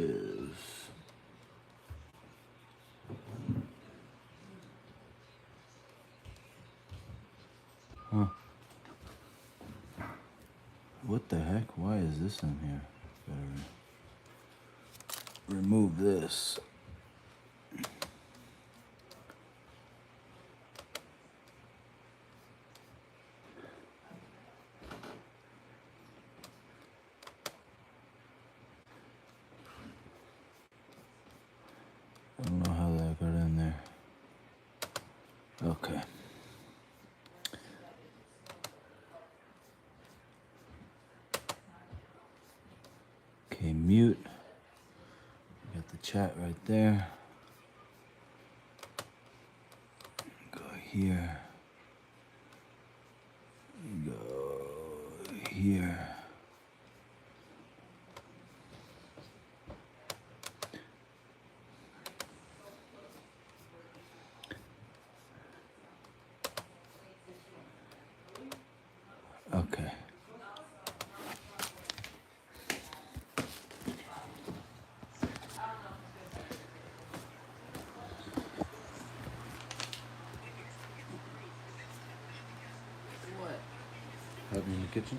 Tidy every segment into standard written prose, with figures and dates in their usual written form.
is what the heck? Why is this in here? Better remove this. I don't know how that got in there. Okay. Okay, mute. Got the chat right there. Go here. Go here. Okay. What? Help me in the kitchen.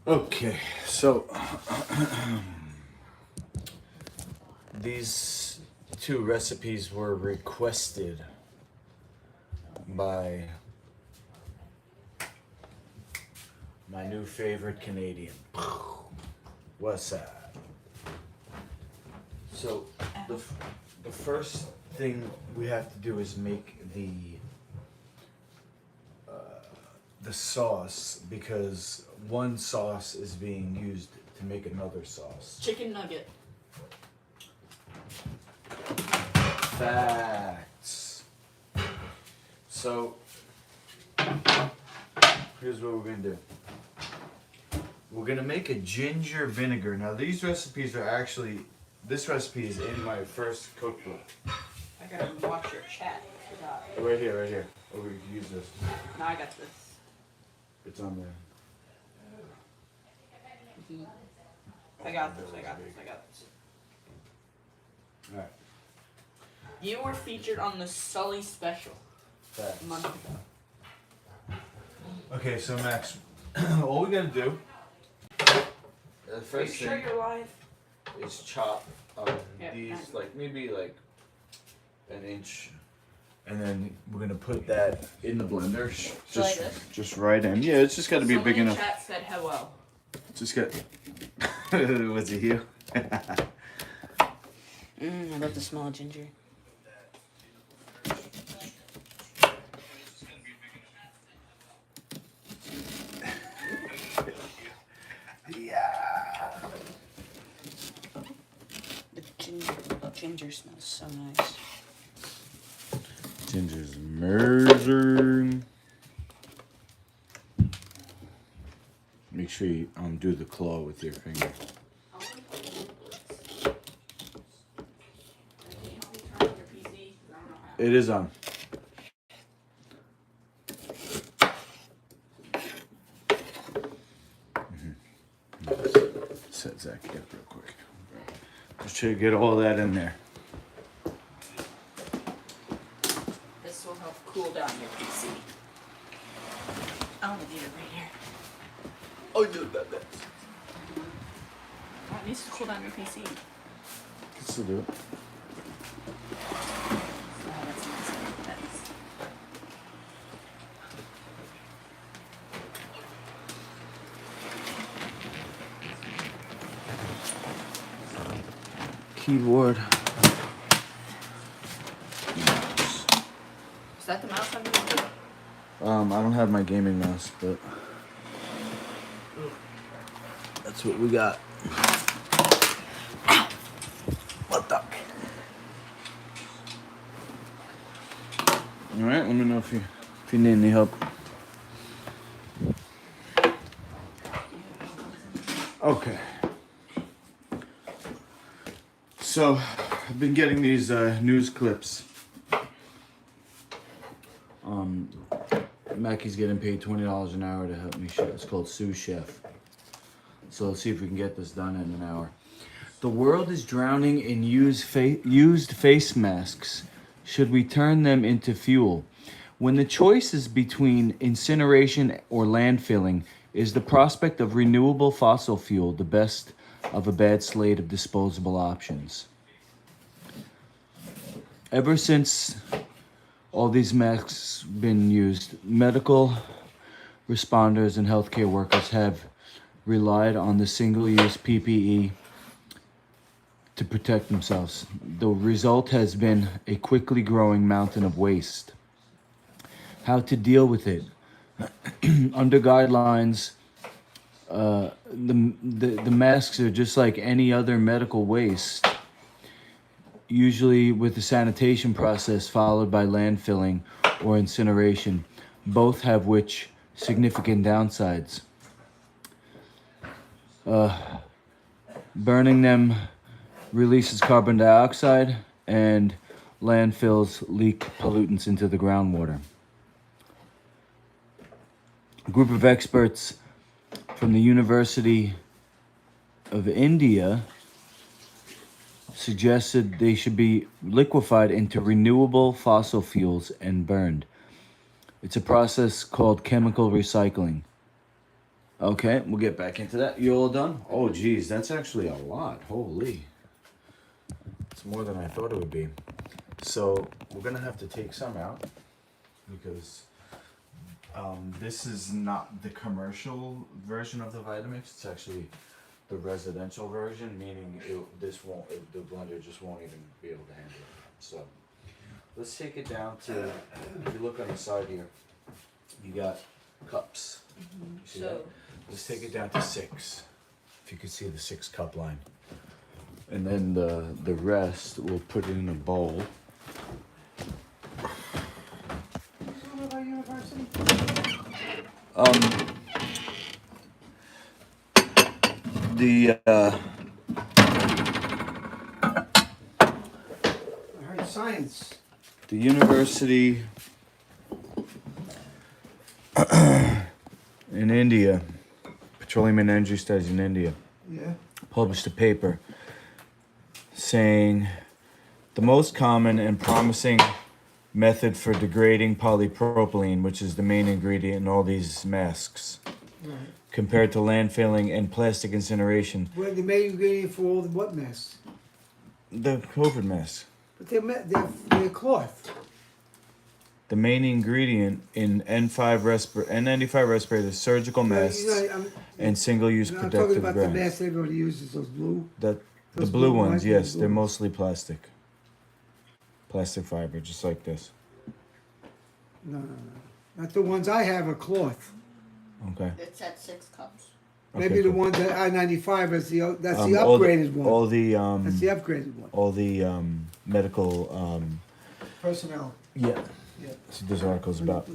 Okay, so these two recipes were requested by my new favorite Canadian. What's that? So the first thing we have to do is make the sauce, because one sauce is being used to make another sauce. Chicken nugget. Facts. So here's what we're gonna do. We're gonna make a ginger vinegar. Now these recipes are actually, this recipe is in my first cookbook. I gotta watch your chat. Right here, right here. Or we can use this. No, I got this. It's on there. I got this. Alright. You were featured on the Sully special Facts. a month ago. Okay, so Max, all we gotta do, the Are you first sure thing you're live? is chop Yeah, these, fine. like maybe like an inch, and then we're gonna put that in the blender. Like this? Just right in. Yeah, it's just gotta be Someone big in enough. chat said hello. Just got. Was it you? I love the smell of ginger. Yeah. The ginger smells so nice. Ginger's murder. Make sure you do the claw with your finger. It is on. Set Zach up real quick. Just try to get all that in there. This will help cool down your PC. I'm gonna leave it right here. Oh, you that. Oh, it needs to cool down your PC. Can still do it. Oh, that's nice. That's... Keyboard. Is that the mouse I'm using? I don't have my gaming mouse, but that's what we got. What the? All right, let me know if you need any help. Okay. So, I've been getting these news clips Mackie's getting paid $20 an hour to help me chef. It's called sous chef. So let's see if we can get this done in an hour. The world is drowning in used face masks. Should we turn them into fuel? When the choice is between incineration or landfilling, is the prospect of renewable fossil fuel the best of a bad slate of disposable options? Ever since all these masks been used, medical responders and healthcare workers have relied on the single-use PPE to protect themselves. The result has been a quickly growing mountain of waste. How to deal with it? Under guidelines, the masks are just like any other medical waste, usually with the sanitation process followed by landfilling or incineration, both have which significant downsides. Burning them releases carbon dioxide, and landfills leak pollutants into the groundwater. A group of experts from the University of India suggested they should be liquefied into renewable fossil fuels and burned. It's a process called chemical recycling. Okay, we'll get back into that. You all done? Oh, geez, that's actually a lot. Holy. It's more than I thought it would be. So we're gonna have to take some out because this is not the commercial version of the Vitamix. It's actually the residential version, meaning the blender just won't even be able to handle it. So let's take it down to, if you look on the side here, you got cups. You see that? Let's take it down to 6. If you could see the 6 cup line. And then the rest we'll put in a bowl. I heard science. The University in India, Petroleum and Energy Studies in India, published a paper saying the most common and promising method for degrading polypropylene, which is the main ingredient in all these masks, compared to landfilling and plastic incineration. Well, the main ingredient for all the what masks? The COVID masks. But they're cloth. The main ingredient in N95 respirators, surgical masks, and single-use I'm protective talking about the brands. masks everybody uses, those blue. The Those blue blue ones, ones, yes, the they're blue mostly plastic. Plastic fiber, just like this. No. Not the ones I have are cloth. Okay. It's at 6 cups. Maybe Okay, the cool. ones that I-95 that's the All upgraded one. All the That's the upgraded one. all the medical Personnel. yeah. Yeah. That's what this article's about.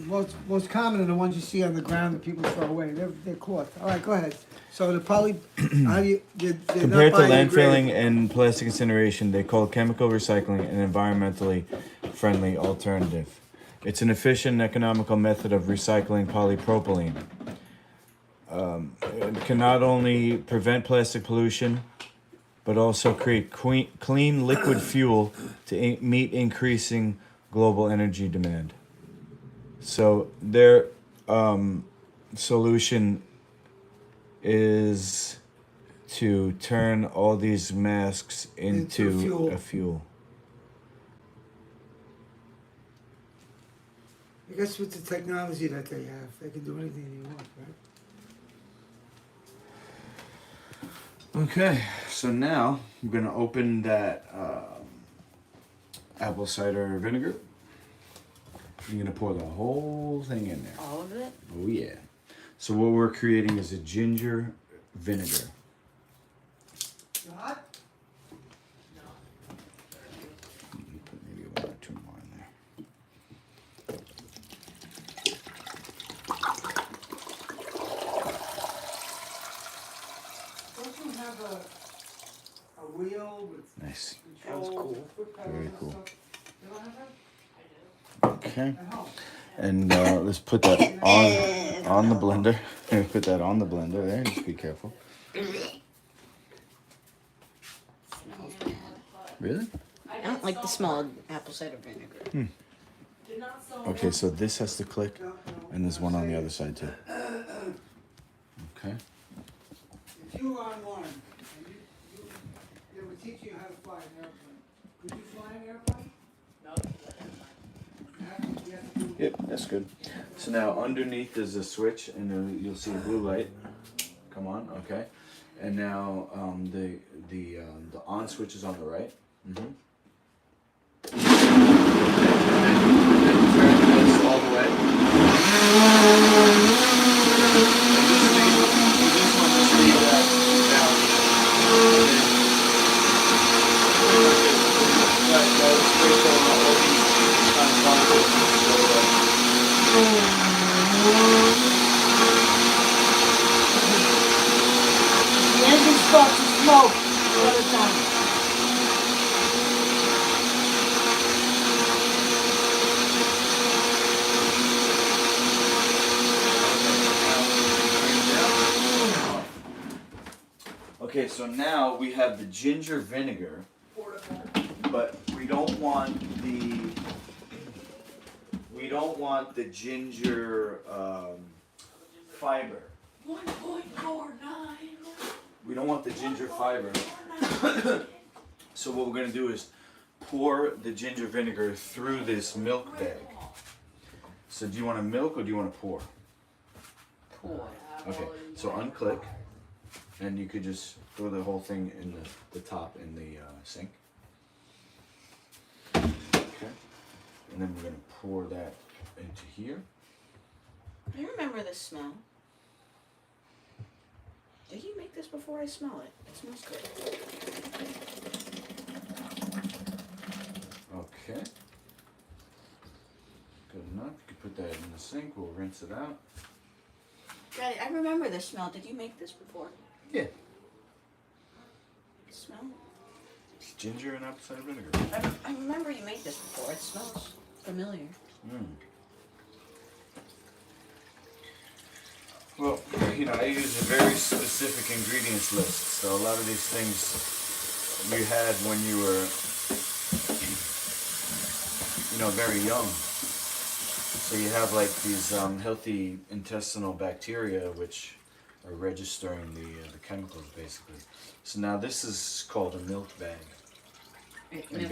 Most common are the ones you see on the ground that people throw away. They're cloth. All right, go ahead. So the how do you they're Compared to not landfilling biodegradable. and plastic incineration, they call chemical recycling an environmentally friendly alternative. It's an efficient and economical method of recycling polypropylene. It can not only prevent plastic pollution, but also create clean liquid fuel to meet increasing global energy demand. So their solution is to turn all these masks into fuel. a fuel. I guess with the technology that they have, they can do anything they want, right? Okay, so now I'm gonna open that apple cider vinegar. You're gonna pour the whole thing in there. All of it? Oh yeah. So what we're creating is a ginger vinegar. Hot? Put maybe 1 or 2 more in there. Don't you have a wheel with Nice. control? That was cool. foot pedals Very and cool. stuff? You don't have that? Okay. At home? And let's put that on the blender. Put that on the blender there. Just be careful. Smells bad. Really? I don't like the smell of apple cider vinegar. Okay, so this has to click, and there's one on the other side too. Okay. If you were on one, and they were teaching you how to fly an airplane, could you fly an airplane? No. You have to do Yep, that's good. So now underneath is a switch, and you'll see a blue light. Come on, okay. And now the on switch is on the right. Mm-hmm. Turn this all the way. This one just leave that down. Right, that was great on all these The engine starts to smoke. Shut it down. Okay, so now we have the ginger vinegar, but we don't want the ginger fiber. 1.49. We don't want the ginger fiber. So what we're gonna do is pour the ginger vinegar through this milk bag. So do you want to milk or do you want to pour? Pour. Okay, so unclick, and you could just throw the whole thing in the top in the sink. Okay, and then we're gonna pour that into here. I remember this smell. Did you make this before I smell it? It smells good. Okay, good enough. You could put that in the sink. We'll rinse it out. Daddy, I remember this smell. Did you make this before? Yeah, Smell? it's ginger and apple cider vinegar. I remember you made this before. It smells familiar. Mm. Well, you know, I use a very specific ingredients list, so a lot of these things you had when you were, you know, very young. So you have like these healthy intestinal bacteria which are registering the chemicals basically. So now this is called a milk bag. And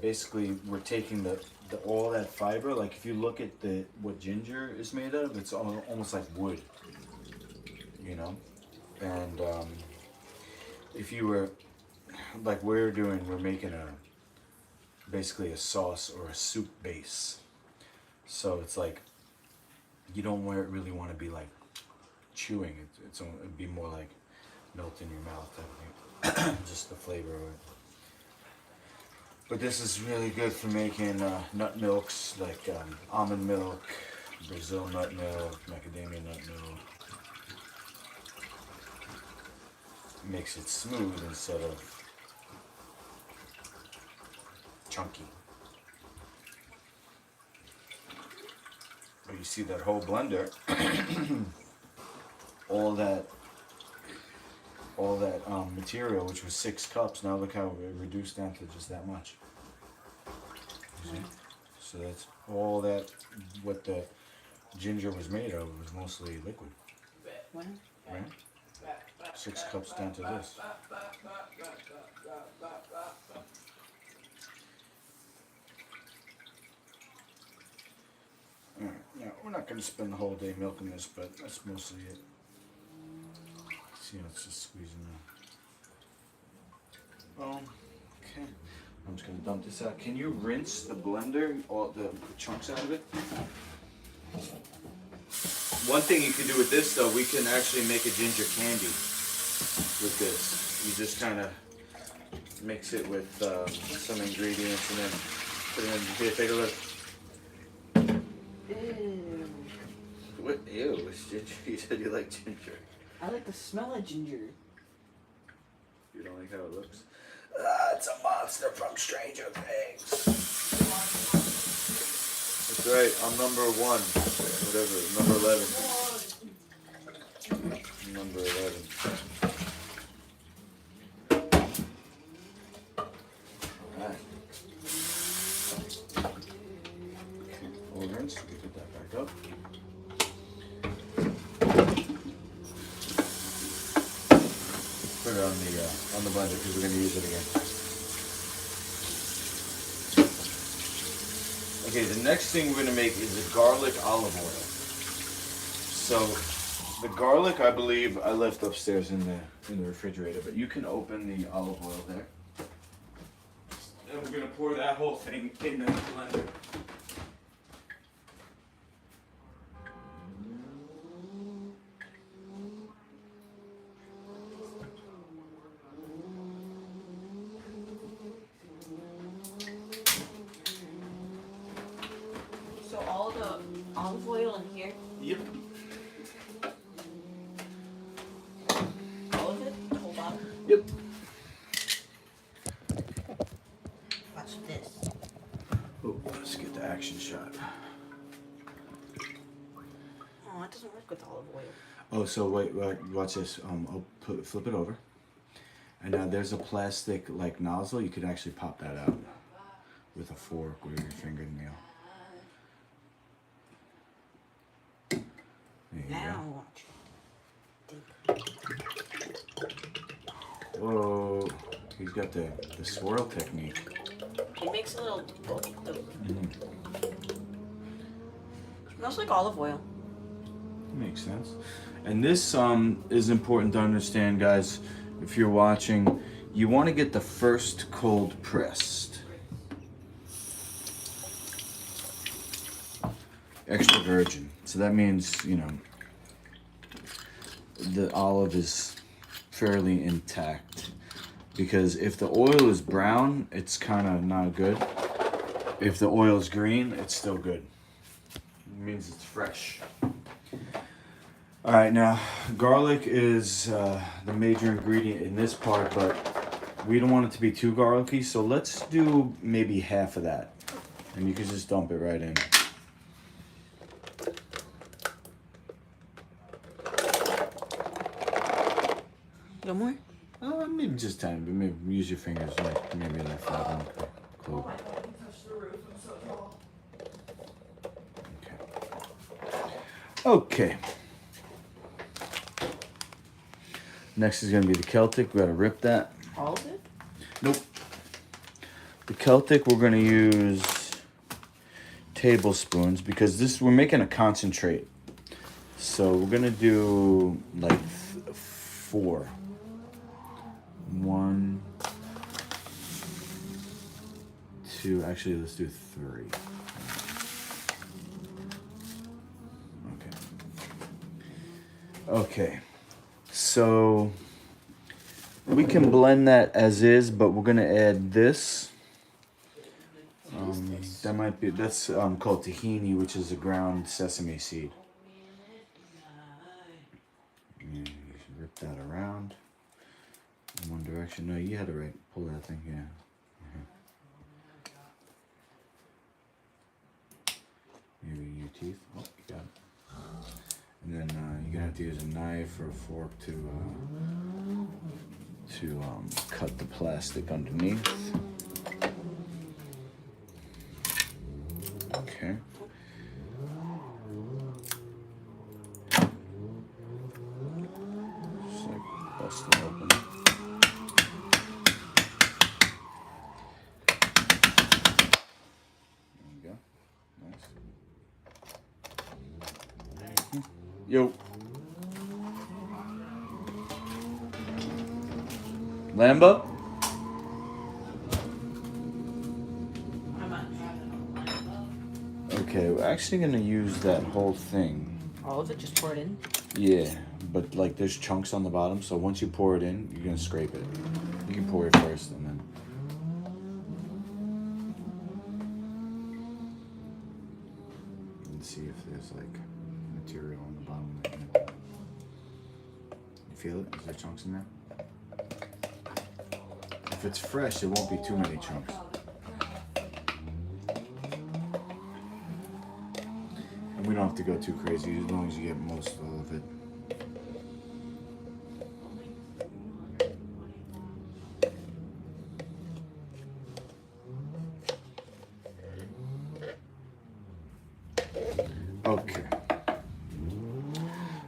basically we're taking the all that fiber. Like if you look at what ginger is made of, it's almost like wood, you know. And if you were like we're making basically a sauce or a soup base. So it's like you don't really want to be like chewing. It'd be more like melt in your mouth type of thing. Just the flavor of it. But this is really good for making nut milks like almond milk, Brazil nut milk, macadamia nut milk. Makes it smooth instead of chunky. But you see that whole blender, all that material, which was 6 cups, now look how it reduced down to just that much. You see? So that's all that, what the ginger was made of was mostly liquid, Wow. right? 6 cups down to this. Alright, now we're not going to spend the whole day milking this, but that's mostly it. See how it's just squeezing out. Okay. I'm just going to dump this out. Can you rinse the blender, all the chunks out of it? One thing you can do with this, though, we can actually make a ginger candy with this. You just kind of mix it with some ingredients and then put it in. Here, take a look. Ew. What? Ew, it's ginger. You said you like ginger. I like the smell of ginger. You don't like how it looks? It's a monster from Stranger Things. Right, I'm number 1. Whatever, number 11. Number 11. Alright. Hold on, so we put that back up. Put it on the blender because we're going to use it again. Okay, the next thing we're going to make is a garlic olive oil. So, the garlic, I believe, I left upstairs in the refrigerator, but you can open the olive oil there. And we're going to pour that whole thing in the blender. So all the olive oil in here, Yep. all of it, the whole bottle. Yep. Watch this. Oh, let's get the action shot. Oh, it doesn't work with olive oil. Oh, so wait, watch this. I'll flip it over. And now there's a plastic like nozzle. You could actually pop that out with a fork or your fingernail. There you Now go. watch. Whoa, he's got the swirl technique. It makes a little. Mm-hmm. Smells like olive oil. Makes sense. And this is important to understand, guys. If you're watching, you want to get the first cold pressed. Extra virgin. So that means, you know, the olive is fairly intact. Because if the oil is brown, it's kind of not good. If the oil is green, it's still good. It means it's fresh. All right, now garlic is the major ingredient in this part, but we don't want it to be too garlicky, so let's do maybe half of that, and you can just dump it right in. No more? Maybe just 10, but maybe use your fingers, like maybe like 5 on the clove. Okay. Next is going to be the Celtic. We got to rip that. All of it? Nope. The Celtic, we're going to use tablespoons because we're making a concentrate. So we're going to do like 4. 1, 2, actually let's do 3. Okay, so we can blend that as is, but we're gonna add this. That might be, that's called tahini, which is a ground sesame seed. And you should rip that around in one direction. No, you had to pull that thing, yeah. Maybe your teeth. Oh, you got it. And then you're gonna have to use a knife or a fork to cut the plastic underneath. Okay. Just like bust it open. There we go. Nice. Yo. Lambo? Okay, we're actually gonna use that whole thing. All of it? Just pour it in? Yeah, but like there's chunks on the bottom, so once you pour it in, you're gonna scrape it. You can pour it first and then. And see if there's like material on the bottom of it. You feel it? Is there chunks in there? If it's fresh, it won't be too many chunks. We don't have to go too crazy as long as you get most all of it. Okay.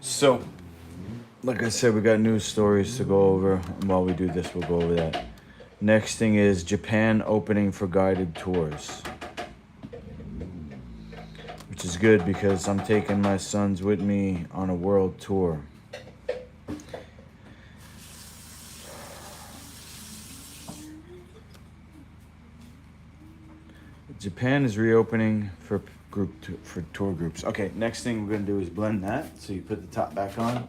So, like I said, we got news stories to go over, and while we do this, we'll go over that. Next thing is Japan opening for guided tours, which is good because I'm taking my sons with me on a world tour. Japan is reopening for for tour groups. Okay, next thing we're gonna do is blend that. So you put the top back on,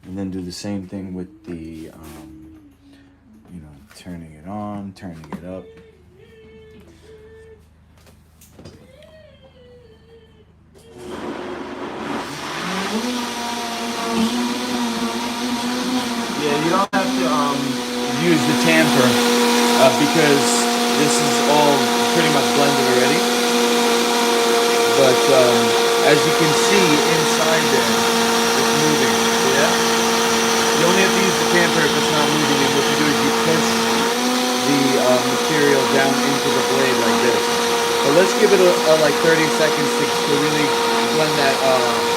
and then do the same thing with the, turning it on, turning it up. Yeah, you don't have to use the tamper because this is all pretty much blended already. But as you can see inside there, it's moving. See that? You only have to use the tamper if it's not moving, and what you do is you push the material down into the blade like this. So let's give it like 30 seconds to really blend that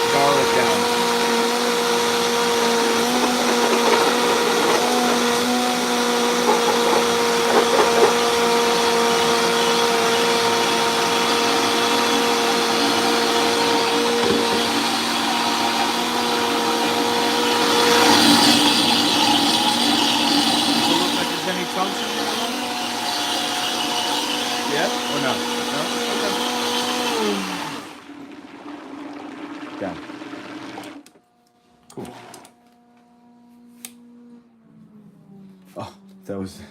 garlic down. Any chunks in there? Yeah or no? No? Okay. Down. Cool. Oh, that was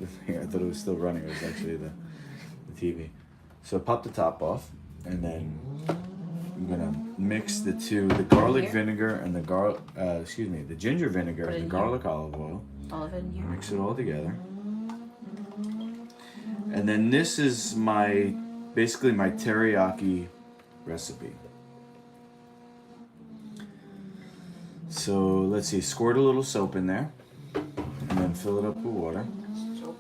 the thing. I thought it was still running. It was actually the TV. So pop the top off, and then I'm gonna mix the two, the garlic vinegar and the the ginger vinegar and the garlic olive oil. Olive in here. Mix it all together. And then this is basically my teriyaki recipe. So let's see, squirt a little soap in there, and then fill it up with water. Soap.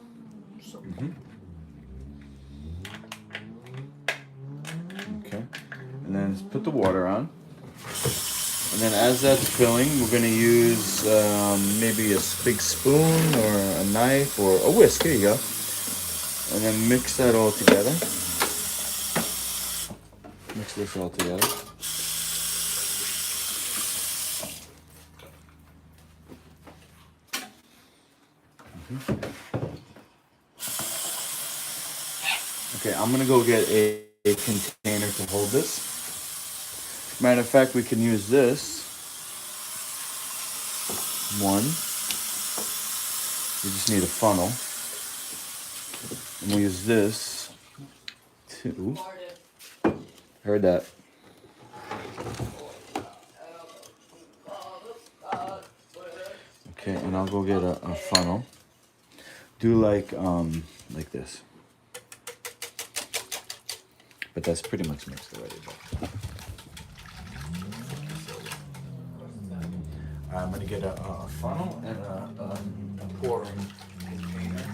Okay, and then put the water on. And then as that's filling, we're gonna use maybe a big spoon or a knife or a whisk. Here you go. And then mix that all together. Mix this all together. Okay, I'm gonna go get a container to hold this. Matter of fact, we can use this one. We just need a funnel. And we'll use this two. Heard that. Okay, and I'll go get a funnel. Do like this. But that's pretty much mixed already. I'm gonna get a funnel and a pouring container.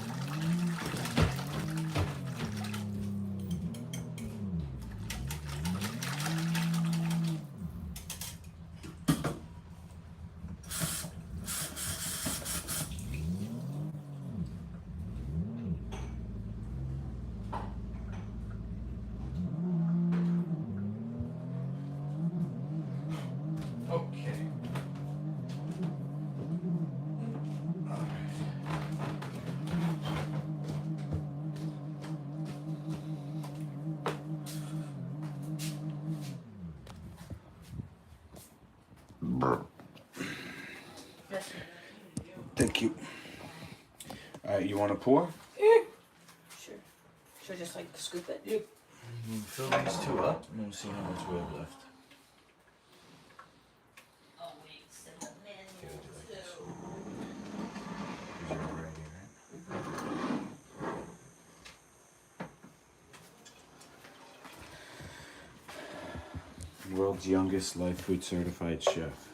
Okay. Thank you. Alright, you want to pour? Sure. Should I just like scoop it? Yep. Fill these two up and we'll see how much we have left. World's youngest life food certified chef.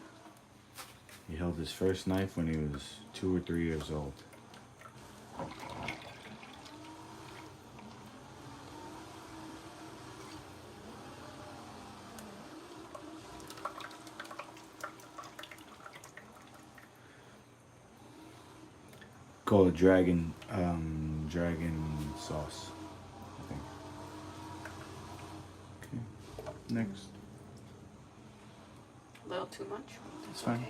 He held his first knife when he was 2 or 3 years old. Called dragon sauce, I think. Okay, next. A little too much. That's fine.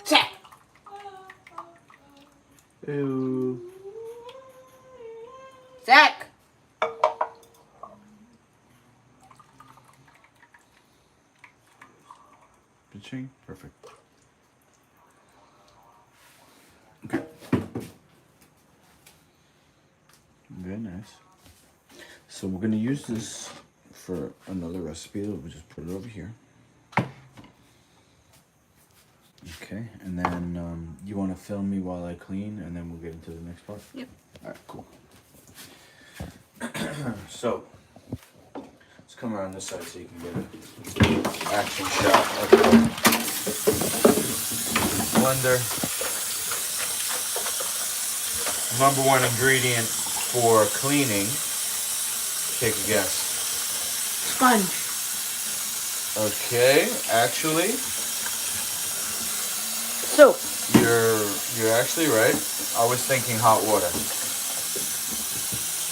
Zach! Ew. Zach! Pitching. Perfect. Okay. Very nice. So we're gonna use this for another recipe. We'll just put it over here. Okay, and then you want to film me while I clean, and then we'll get into the next part? Yep. All right, cool. So, let's come around this side so you can get an action shot of the blender. Number one ingredient for cleaning, take a guess. Sponge. Okay, actually, Soap. you're actually right. I was thinking hot water.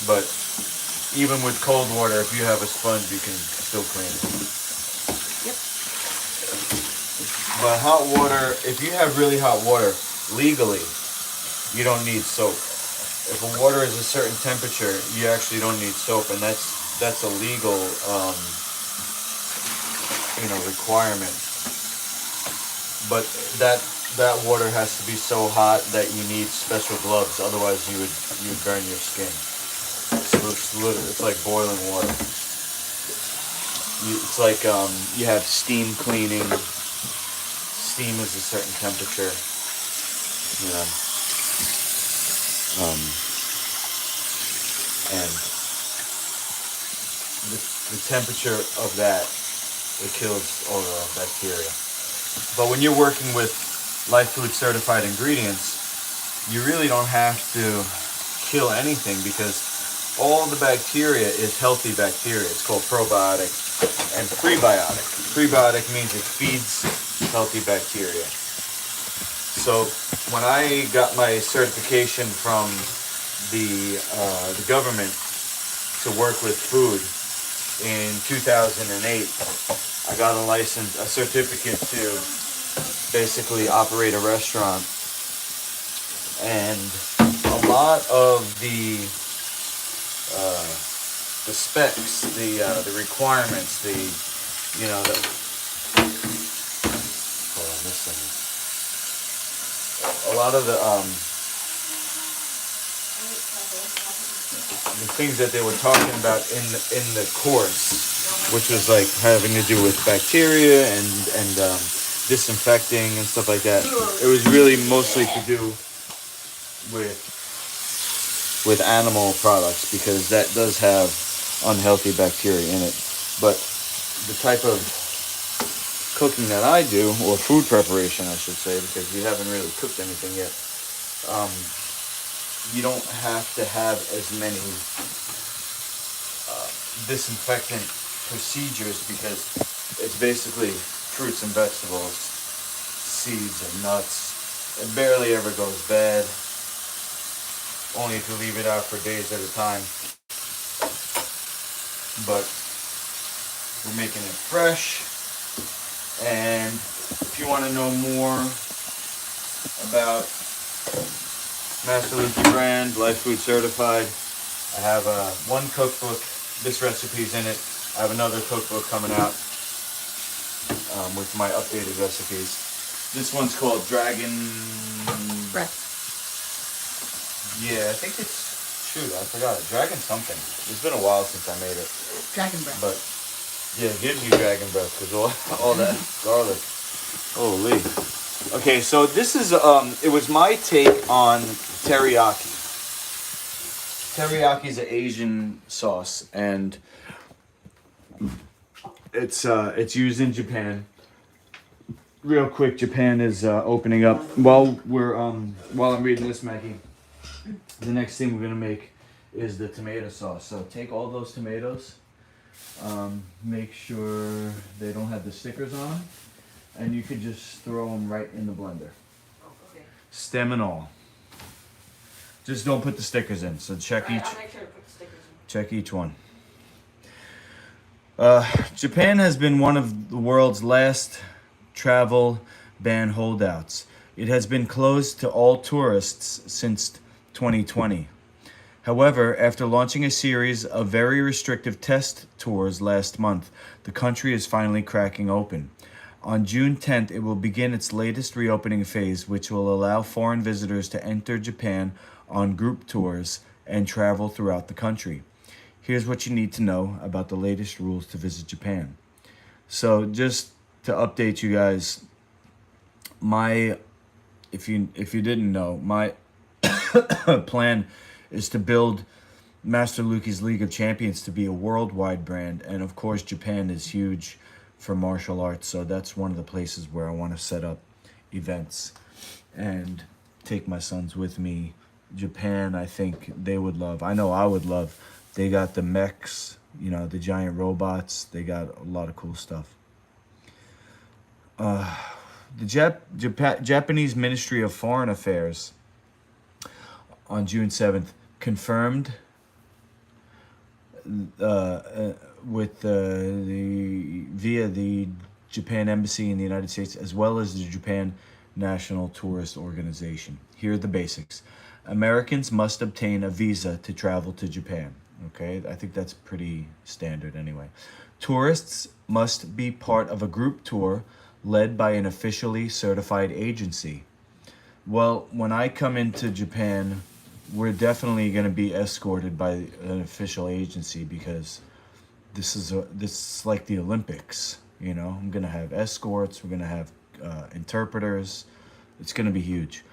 But even with cold water, if you have a sponge, you can still clean it. Yep. But hot water, if you have really hot water, legally, you don't need soap. If a water is a certain temperature, you actually don't need soap, and that's a legal, requirement. But that water has to be so hot that you need special gloves, otherwise you'd burn your skin. So it's like boiling water. It's like you have steam cleaning. Steam is a certain temperature. And the temperature of that, it kills all the bacteria. But when you're working with life food certified ingredients, you really don't have to kill anything because all the bacteria is healthy bacteria. It's called probiotic and prebiotic. Prebiotic means it feeds healthy bacteria. So when I got my certification from the government to work with food in 2008, I got a certificate to basically operate a restaurant, and a lot of the specs, the requirements, hold on this thing. A lot of the things that they were talking about in the course, which was like having to do with bacteria and disinfecting and stuff like that. It was really mostly to do with animal products because that does have unhealthy bacteria in it. But the type of cooking that I do, or food preparation I should say, because we haven't really cooked anything yet, you don't have to have as many disinfectant procedures because it's basically fruits and vegetables, seeds and nuts. It barely ever goes bad, only if you leave it out for days at a time. But we're making it fresh, and if you want to know more about Master Luki brand, Life Food Certified, I have one cookbook. This recipe's in it. I have another cookbook coming out with my updated recipes. This one's called Dragon Breath. Yeah, I think it's. Shoot, I forgot it. Dragon something. It's been a while since I made it. Dragon breath. But yeah, it gives you dragon breath because all that garlic. Holy. Okay, so this is it was my take on teriyaki. Teriyaki is an Asian sauce, and it's used in Japan. Real quick, Japan is opening up. While I'm reading this, Maggie, the next thing we're gonna make is the tomato sauce. So take all those tomatoes, make sure they don't have the stickers on them, and you could just throw them right in the blender, Okay. stem and all. Just don't put the stickers in. So check Alright, each. I'll make sure to put the stickers in. Check each one. Japan has been one of the world's last travel ban holdouts. It has been closed to all tourists since 2020. However, after launching a series of very restrictive test tours last month, the country is finally cracking open. On June 10th, it will begin its latest reopening phase, which will allow foreign visitors to enter Japan on group tours and travel throughout the country. Here's what you need to know about the latest rules to visit Japan. So just to update you guys, if you didn't know, my plan is to build Master Luki's League of Champions to be a worldwide brand, and of course Japan is huge for martial arts, so that's one of the places where I want to set up events and take my sons with me. Japan, I think they would love. I know I would love. They got the mechs, the giant robots. They got a lot of cool stuff. The Japanese Ministry of Foreign Affairs on June 7th confirmed via the Japan Embassy in the United States, as well as the Japan National Tourist Organization. Here are the basics. Americans must obtain a visa to travel to Japan. Okay, I think that's pretty standard anyway. Tourists must be part of a group tour led by an officially certified agency. Well, when I come into Japan, we're definitely going to be escorted by an official agency because this is like the Olympics. I'm going to have escorts. We're going to have interpreters. It's going to be huge.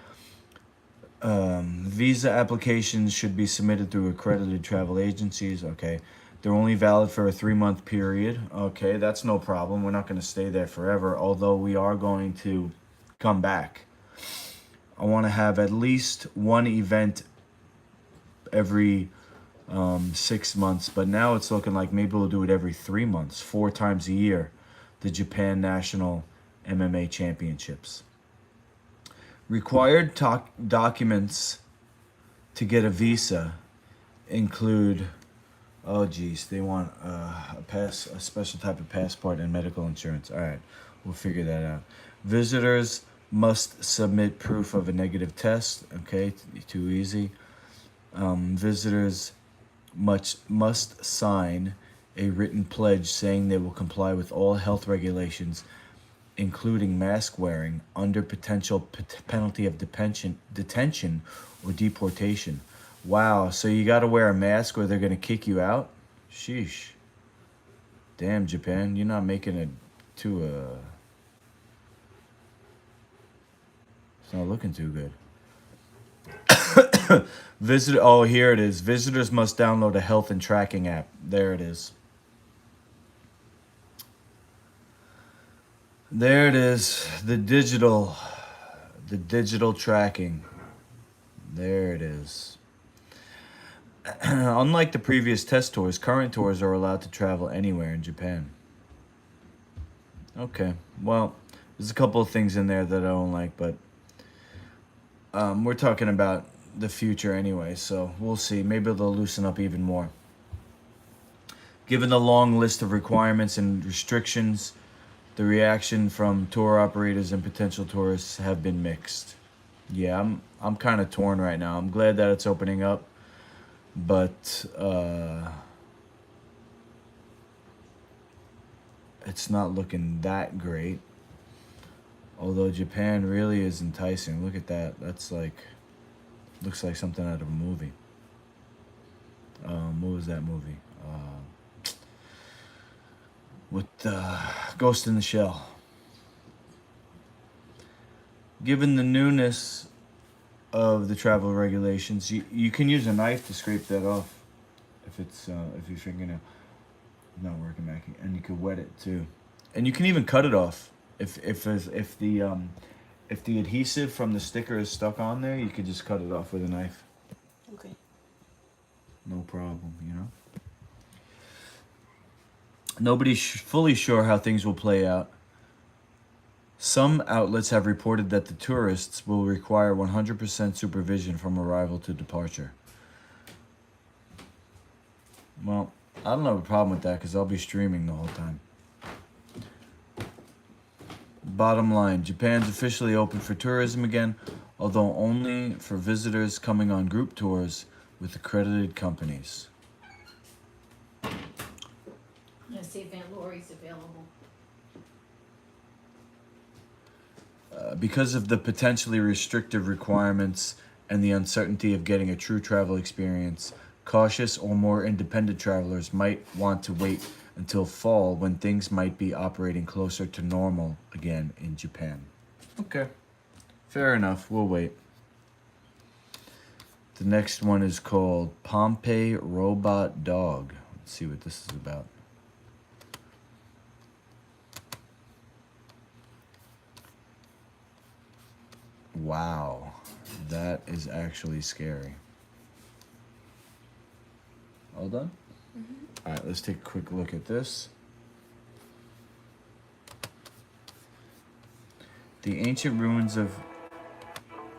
Visa applications should be submitted through accredited travel agencies. Okay. They're only valid for a 3-month period. Okay, that's no problem. We're not going to stay there forever, although we are going to come back. I want to have at least one event every 6 months, but now it's looking like maybe we'll do it every 3 months, 4 times a year. The Japan National MMA Championships. Required documents to get a visa include, they want a special type of passport and medical insurance. All right, we'll figure that out. Visitors must submit proof of a negative test. Okay, too easy. Visitors must sign a written pledge saying they will comply with all health regulations, including mask wearing, under potential penalty of detention or deportation. Wow, so you got to wear a mask or they're going to kick you out? Sheesh. Damn, Japan, you're not making it too, it's not looking too good. Here it is. Visitors must download a health and tracking app. There it is. There it is. The digital tracking. There it is. Unlike the previous test tours, current tours are allowed to travel anywhere in Japan. Okay, well, there's a couple of things in there that I don't like, but we're talking about the future anyway, so we'll see. Maybe they'll loosen up even more. Given the long list of requirements and restrictions, the reaction from tour operators and potential tourists have been mixed. Yeah, I'm kind of torn right now. I'm glad that it's opening up, but it's not looking that great. Although Japan really is enticing. Look at that. That's like, looks like something out of a movie. What was that movie? With Ghost in the Shell. Given the newness of the travel regulations, you can use a knife to scrape that off if your fingernail not working back, and you could wet it too, and you can even cut it off if the adhesive from the sticker is stuck on there. You could just cut it off with a knife. Okay. No problem, you know. Nobody's fully sure how things will play out. Some outlets have reported that the tourists will require 100% supervision from arrival to departure. Well, I don't have a problem with that because I'll be streaming the whole time. Bottom line, Japan's officially open for tourism again, although only for visitors coming on group tours with accredited companies. Let's see if Aunt Lori's available. Because of the potentially restrictive requirements and the uncertainty of getting a true travel experience, cautious or more independent travelers might want to wait until fall when things might be operating closer to normal again in Japan. Okay, fair enough, we'll wait. The next one is called Pompeii Robot Dog. Let's see what this is about. Wow, that is actually scary. All done? Mm-hmm. All right, let's take a quick look at this. The ancient ruins of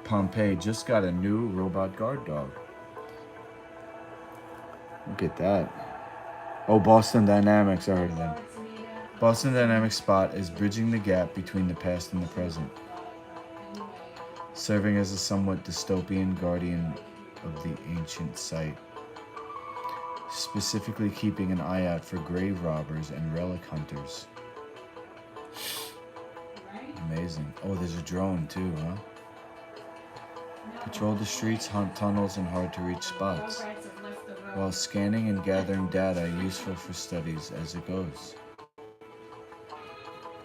Pompeii just got a new robot guard dog. Look at that. Oh, Boston Dynamics, I heard of them. Boston Dynamics Spot is bridging the gap between the past and the present, serving as a somewhat dystopian guardian of the ancient site, specifically keeping an eye out for grave robbers and relic hunters. Amazing. Oh, there's a drone too, huh? Patrol the streets, hunt tunnels, and hard-to-reach spots, while scanning and gathering data useful for studies as it goes.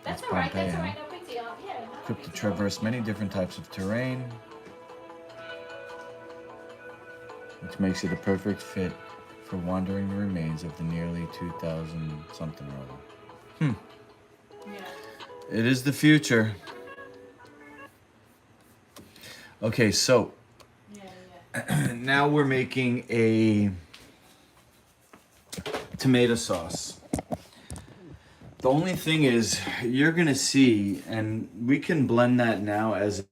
That's Pompeii, huh? No big deal. Yeah. Equipped to traverse many different types of terrain, which makes it a perfect fit for wandering the remains of the nearly 2,000 something or other. Yeah. It is the future. Okay, so Yeah. now we're making a tomato sauce. The only thing is, you're gonna see, and we can blend that now as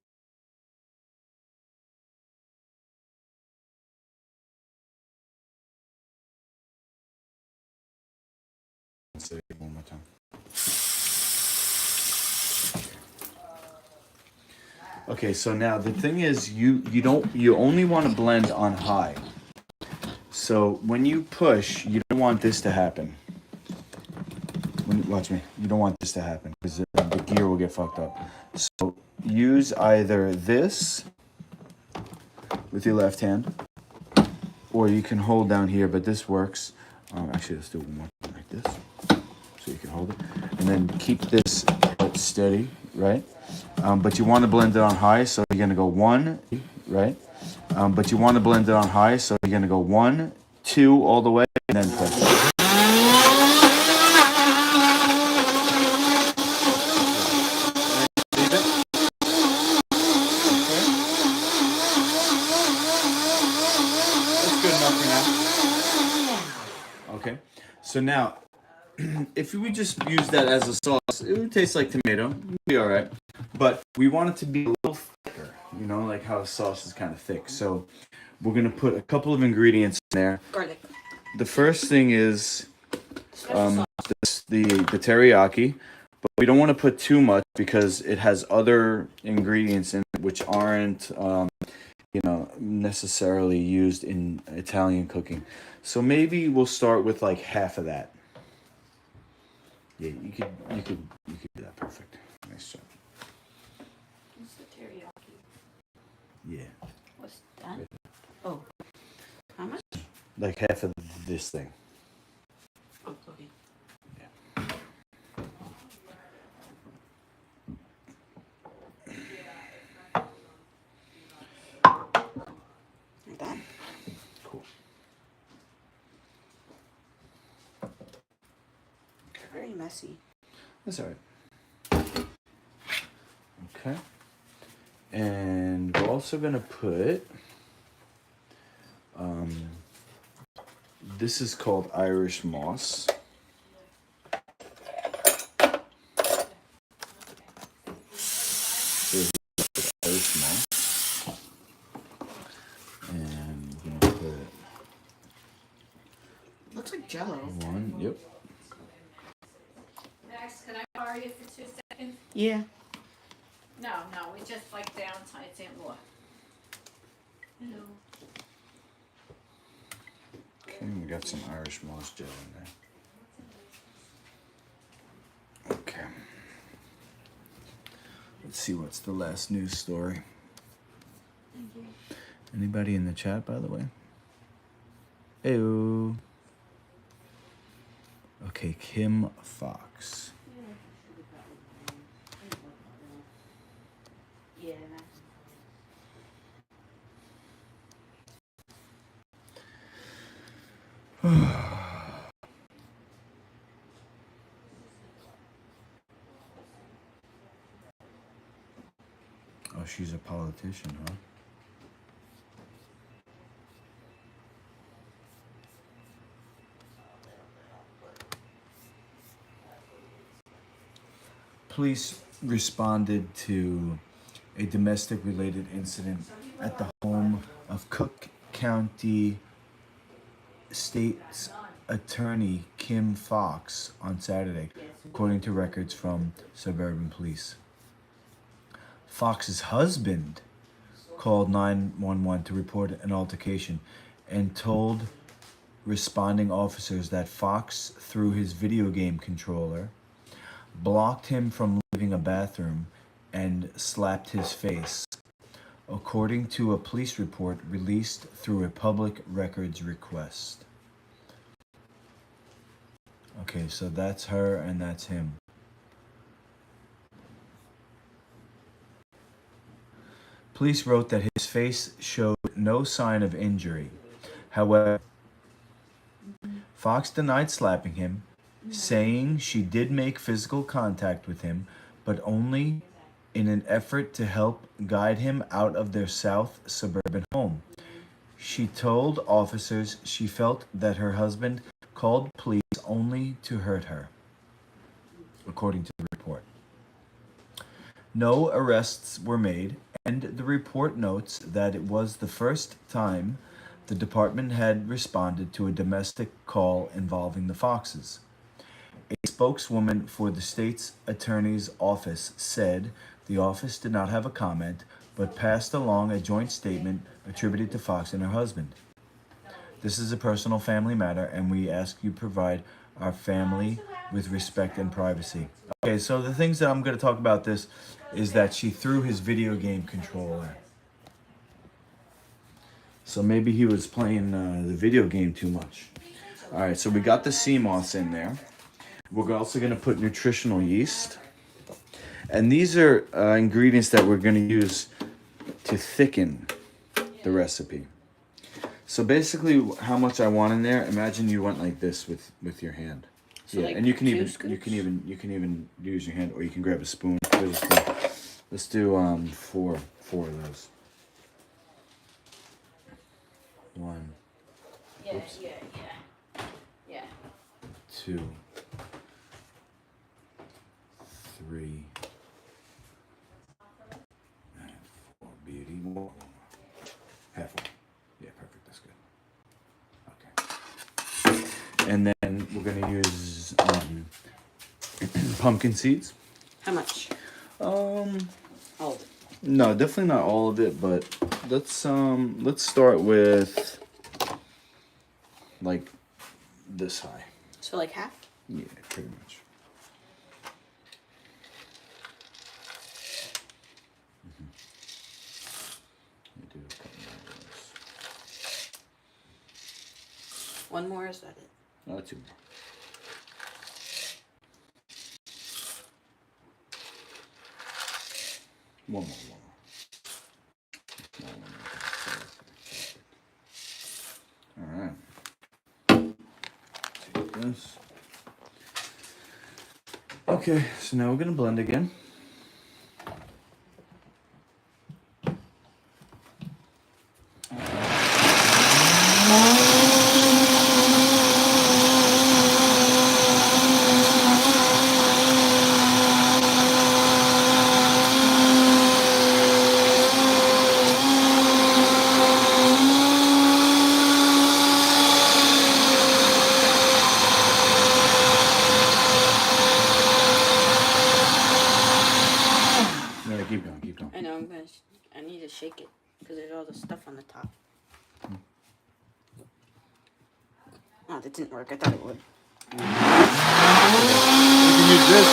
say it one more time. Okay, so now the thing is, you only want to blend on high. So when you push, you don't want this to happen. Watch me. You don't want this to happen because the gear will get fucked up. So use either this with your left hand, or you can hold down here, but this works. Actually, let's do it one more time like this, so you can hold it, and then keep this steady, right? But you want to blend it on high, so you're gonna go 1, right? But you want to blend it on high, so you're gonna go 1, 2 all the way, and then push. Okay, so now, if we just use that as a sauce, it would taste like tomato. It would be all right. But we want it to be a little thicker, you know, like how a sauce is kind of thick. So we're going to put a couple of ingredients in there. Garlic. The first thing is the teriyaki. But we don't want to put too much because it has other ingredients in it which aren't necessarily used in Italian cooking. So maybe we'll start with like half of that. Yeah, you could do that perfect. Nice job. What's the teriyaki? Yeah. What's that? Oh, how much? Like half of this thing. Oh, okay. Like that? Cool. Very messy. That's all right. Okay. And we're also gonna put this is called Irish moss. There's Irish moss. And we're gonna put Looks like Jello. one, yep. Max, can I borrow you for 2 seconds? Yeah. No, we just like downtime, it's Aunt Laura. Hello. Okay, we got some Irish moss gel in there. Okay. Let's see what's the last news story. Anybody in the chat, by the way? Ew. Okay, Kim Fox. Yeah. Oh, she's a politician, huh? Police responded to a domestic related incident at the home of Cook County State's Attorney Kim Fox on Saturday, according to records from suburban police. Fox's husband called 911 to report an altercation and told responding officers that Fox, through his video game controller, blocked him from leaving a bathroom and slapped his face, according to a police report released through a public records request. Okay, so that's her and that's him. Police wrote that his face showed no sign of injury. However, Fox denied slapping him, saying she did make physical contact with him, but only in an effort to help guide him out of their south suburban home. She told officers she felt that her husband called police only to hurt her, according to the report. No arrests were made, and the report notes that it was the first time the department had responded to a domestic call involving the Foxes. A spokeswoman for the state's attorney's office said the office did not have a comment, but passed along a joint statement attributed to Fox and her husband. This is a personal family matter, and we ask you provide our family with respect and privacy. Okay, so the things that I'm going to talk about this is that she threw his video game controller. So maybe he was playing the video game too much. All right, so we got the sea moss in there. We're also going to put nutritional yeast. And these are ingredients that we're going to use to thicken the recipe. So basically, how much I want in there? Imagine you went like this with your hand. So Yeah, like and you can 2 even scoops? you can even use your hand, or you can grab a spoon. Here's a spoon. Let's do four of those. 1, Yeah, Oops. yeah. 2, 3, and 4. Beauty. More. Halfway. Yeah, perfect. That's good. Okay. And then we're gonna use pumpkin seeds. How much? All All of it. No, definitely not all of it, but let's start with like this high. So like half? Yeah, pretty much. One more, is that it? No, 2 more. One more. All right. Take this. Okay, so now we're gonna blend again. No, keep going. I know, I need to shake it because there's all the stuff on the top. Oh, that didn't work. I thought it would. You can use this.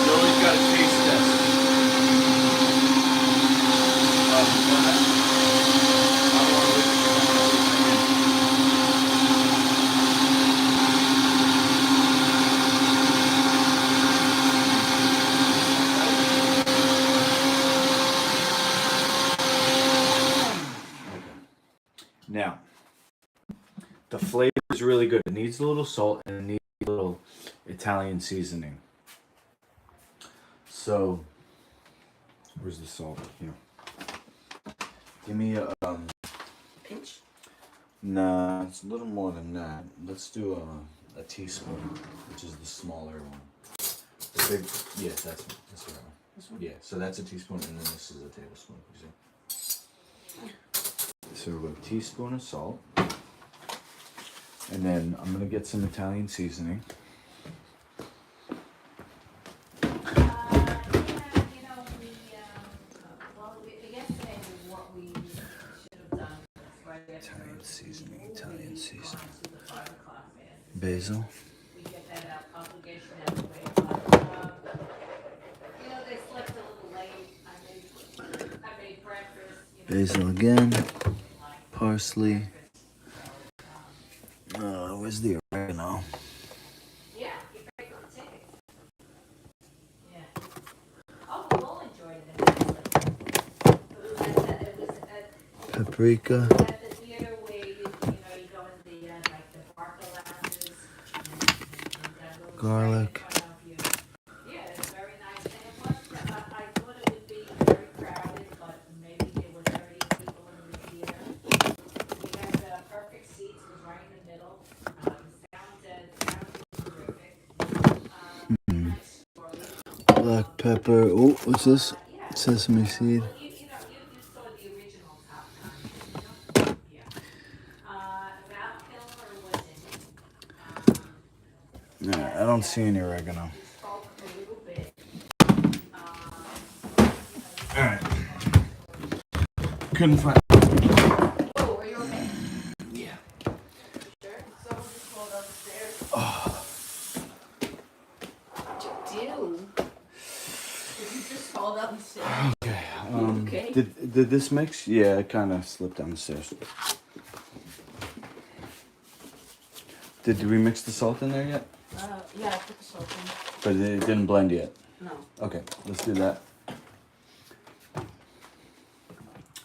You always gotta taste test. Now, the flavor is really good. It needs a little salt and it needs a little Italian seasoning. So, where's the salt? Here. Give me a Pinch? Nah, it's a little more than that. Let's do a teaspoon, which is the smaller one. The big, yeah, that's the right one. This one? Yeah, so that's a teaspoon, and then this is a tablespoon. You see? So we're a teaspoon of salt, and then I'm gonna get some Italian seasoning. Italian seasoning. Basil. Basil again. Parsley. Where's the oregano? Yeah, your favorite ticket. Yeah. Oh, we all enjoyed it immensely. It was at Paprika. the theater where you go in the like the barca lounges and Garlic. yeah, it's very nice. And it was I thought it would be very crowded, but maybe there were 30 people in the theater. We had the perfect seats, it was right in the middle. Sound was terrific. Nice story. Black pepper. Oh, what's this? Sesame seed. Well, you saw the original Top Gun, yeah. Val Kilmer was in it. Nah, I don't see any oregano. He spoke a little bit. Alright. Couldn't find. Oh, are you okay? Yeah. Sure. Someone just called upstairs. What'd you do? Did you just fall down the stairs? Okay. Okay. Did this mix? Yeah, it kind of slipped down the stairs. Did we mix the salt in there yet? Yeah, I put the salt in. But it didn't blend yet. No. Okay, let's do that.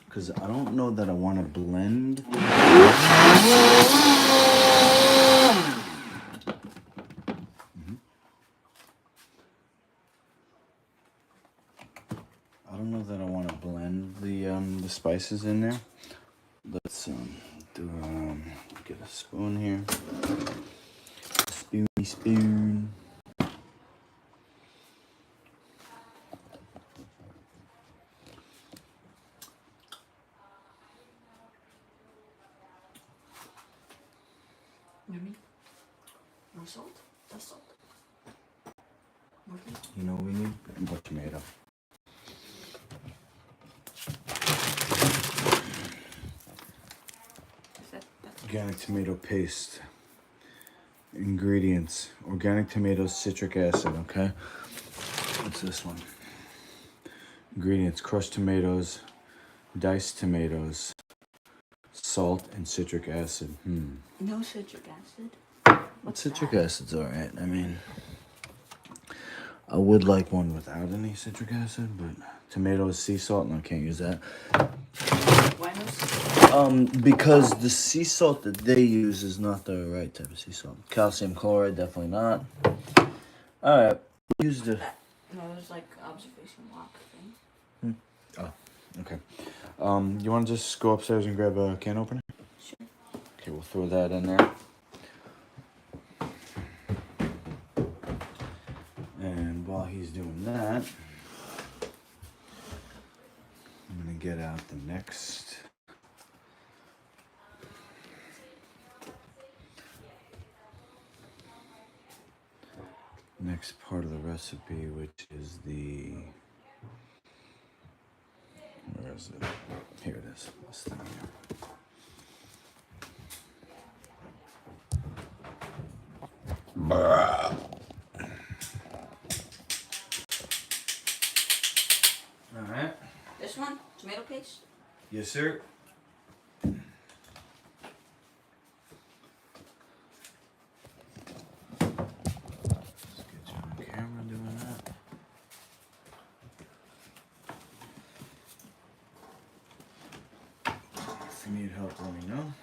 Because I don't know that I want to blend. I don't know that I want to blend the spices in there. Let's get a spoon here. Spoon. Maybe. More salt? Less salt. More salt? You know what we need? More tomato. That's organic tomato paste. Ingredients: organic tomatoes, citric acid. Okay. What's this one? Ingredients: crushed tomatoes, diced tomatoes, salt, and citric acid. No citric acid. What's Citric that? acid's alright. I mean, I would like one without any citric acid, but tomatoes, sea salt, no, can't use that. Why no citric? Because the sea salt that they use is not the right type of sea salt. Calcium chloride, definitely not. Alright, use the. No, there's like observation walk thing. Okay. You want to just go upstairs and grab a can opener? Sure. Okay, we'll throw that in there. And while he's doing that, I'm gonna get out the next. Next part of the recipe, which is the. Where is it? Here it is. This thing here. Alright. This one? Tomato paste? Yes, sir. Let's get you on camera doing that. If you need help, let me know.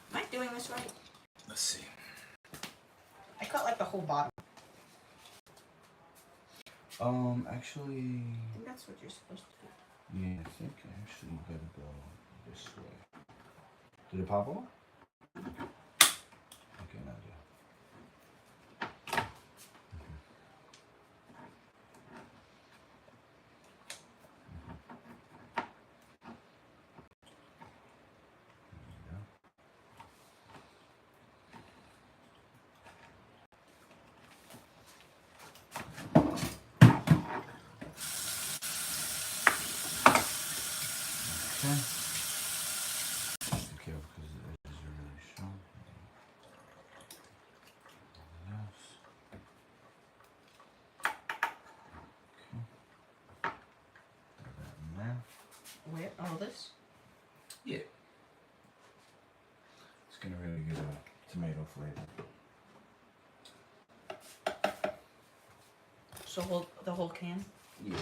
Am I doing this right? Let's see. I cut like the whole bottom. Actually, I think that's what you're supposed to do. yeah, I think actually you gotta go this way. Did it pop off? Okay, now do. Okay. Be careful because the edges are really sharp. Yes. Okay. Throw that in there. Where? All this? Yeah. It's gonna really give a tomato flavor. So the whole can? Yeah.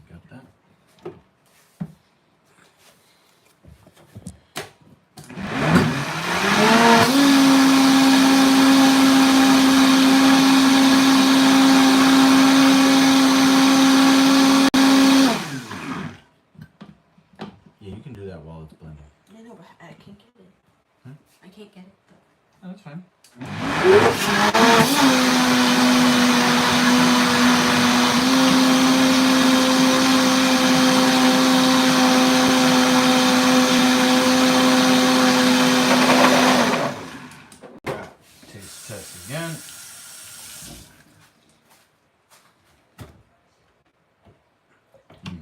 Got that? Yeah, you can do that while it's blending. I know, but I can't get it. I can't get it. Oh, that's fine. Taste test again.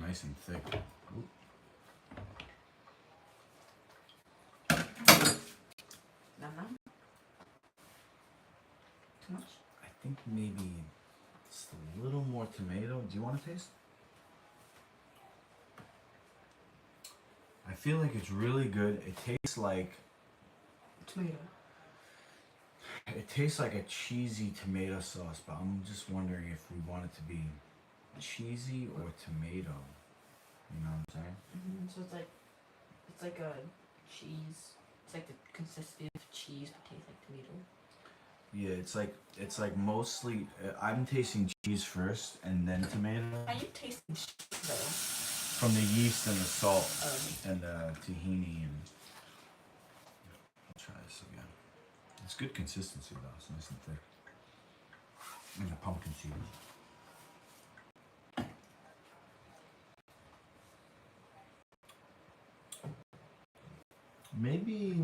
Nice and thick. Ooh. No. Too much? I think maybe just a little more tomato. Do you want to taste? I feel like it's really good. It tastes like Tomato. it tastes like a cheesy tomato sauce, but I'm just wondering if we want it to be cheesy or tomato. You know what I'm saying? So it's like a cheese It's like the consistency of cheese, but tastes like tomato. Yeah, it's like mostly. I'm tasting cheese first and then tomato. Are you tasting cheese though? From the yeast and the salt Oh. and the tahini and. I'll try this again. It's good consistency though. It's nice and thick. And the pumpkin seeds. Maybe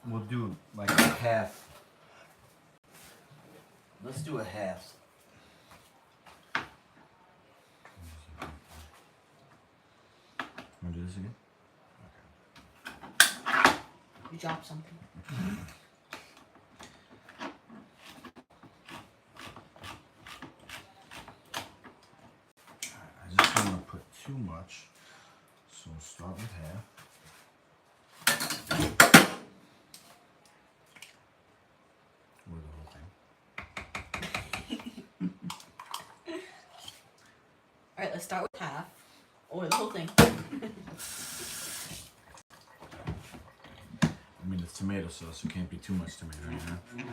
we'll do like a half. Let's do a half. Want to do this again? You dropped something. I just don't want to put too much, so we'll start with half. Or the whole thing. Alright, let's start with half. Or the whole thing. I mean, it's tomato sauce, so it can't be too much tomato, you know?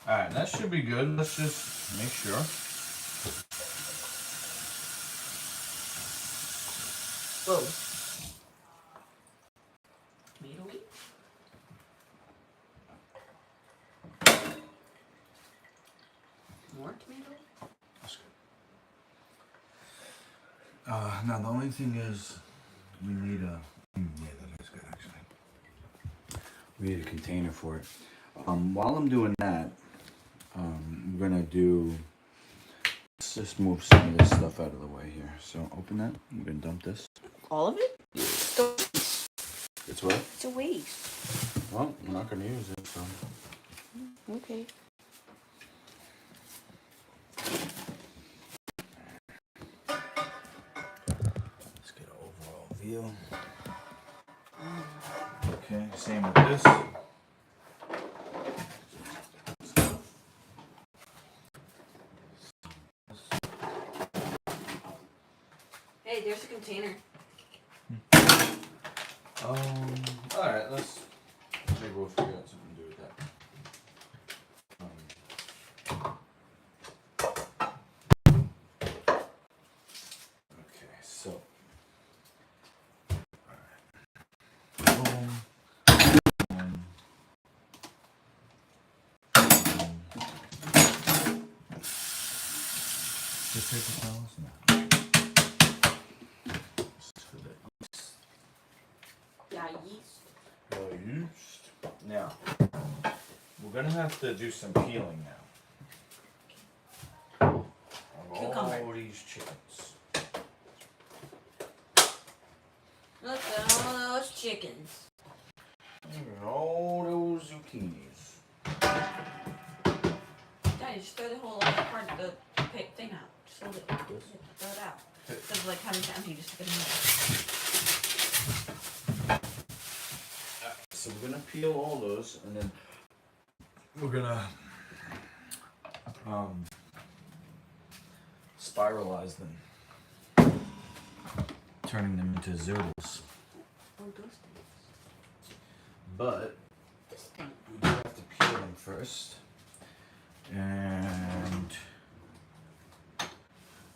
Alright, that should be good. Let's just make sure. Whoa. Tomato-y? More tomato? That's good. Now the only thing is, we need a. Yeah, that is good actually. We need a container for it. While I'm doing that, we're gonna do. Let's just move some of this stuff out of the way here. So open that. I'm gonna dump this. All of it? It's what? It's a waste. Well, I'm not gonna use it, so. Okay. Let's get an overall view. Okay, same with this. Hey, there's a container. Alright, let's. Maybe we'll figure out something to do with that. Okay, so. Alright. Boom. Just paper towels? No. This is for the yeast. Yeah, yeast. Yeast. Now, we're gonna have to do some peeling now. Of Cucumber. all these chickens. Look at all those chickens. And all those zucchinis. Daddy, just throw the whole other part of the thing out. Just hold it. Throw it out. Instead of like having to empty, just stick it in there. So we're gonna peel all those, and then we're gonna spiralize them, turning them into zoodles. Oh, those things. But This thing. we do have to peel them first, and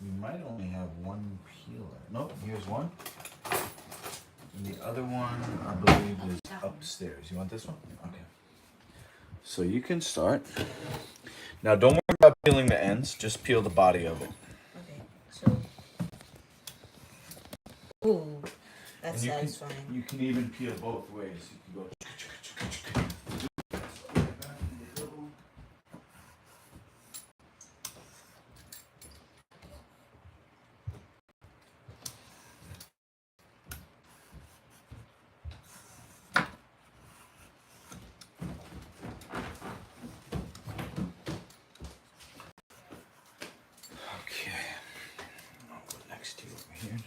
we might only have one peeler. Nope, here's one. And the other one, I believe, is upstairs. You want this one? Okay. So you can start. Now, don't worry about peeling the ends. Just peel the body of it. Okay, so. Ooh, that's And you can- satisfying. You can even peel both ways. You can go.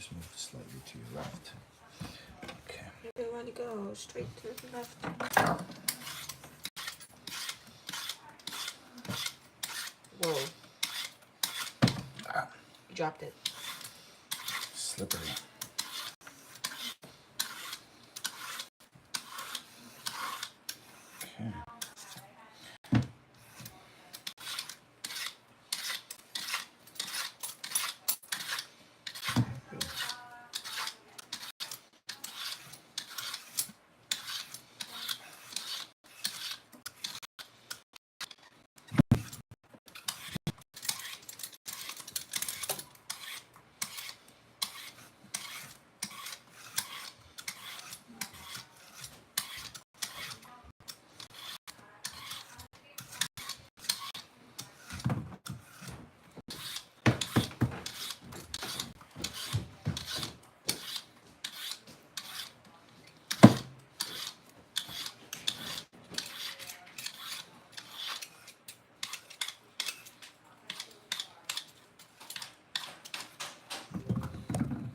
Just move slightly to your left. Okay. You want to go straight to the left. Whoa. You dropped it. Slippery. Okay.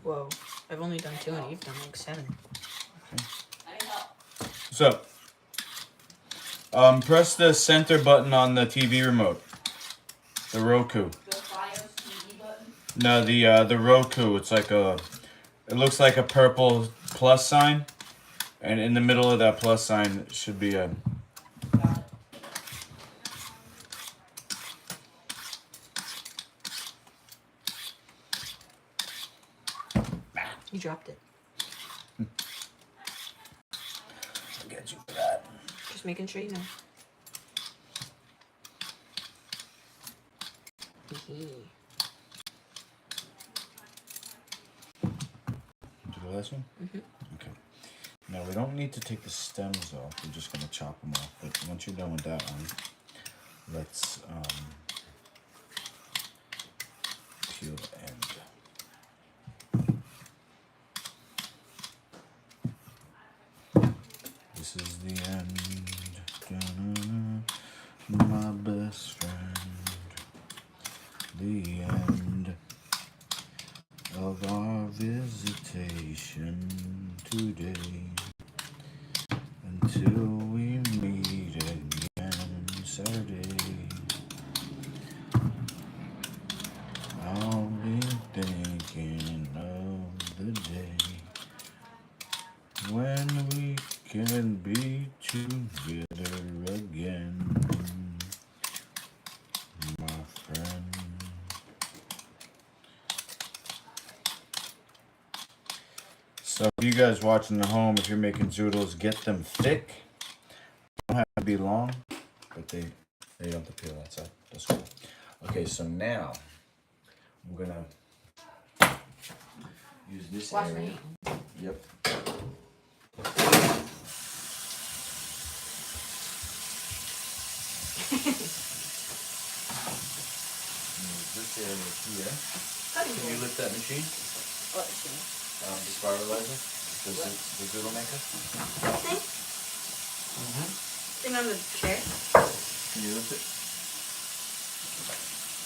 Whoa. I've only done 2 and you've done like 7. So, press the center button on the TV remote. The Roku. The Fios TV button. No, the Roku. It's like it looks like a purple plus sign, and in the middle of that plus sign should be a. Got it. You dropped it. I'll get you for that. Just making sure you know. Do the last one? Mhm. Okay. Now we don't need to take the stems off. We're just gonna chop them off. But once you're done with that one, let's peel the end. This is the end. Da-na-na. My best friend. The end of our visitation today. Until we meet again Saturday. I'll be thinking of the day when we can be together again, my friend. So if you guys watching at home, if you're making zoodles, get them thick. They don't have to be long, but they don't have to peel that side. That's cool. Okay, so now I'm gonna use this Wash my area. hand. Yep. Use this area here. Can you lift that machine? What machine? The spiralizer? The zoodle maker? Thing? Mm-hmm. Thing on the chair? Can you lift it?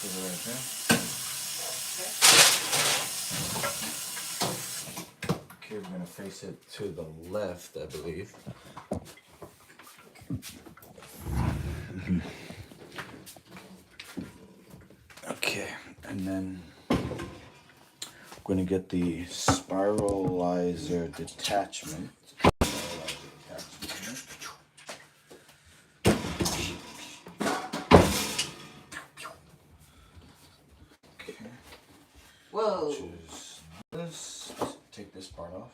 Put it right there. Okay, we're gonna face it to the left, I believe. Okay, and then I'm going to get the spiralizer detachment. Okay, Whoa. which is this. Take this part off.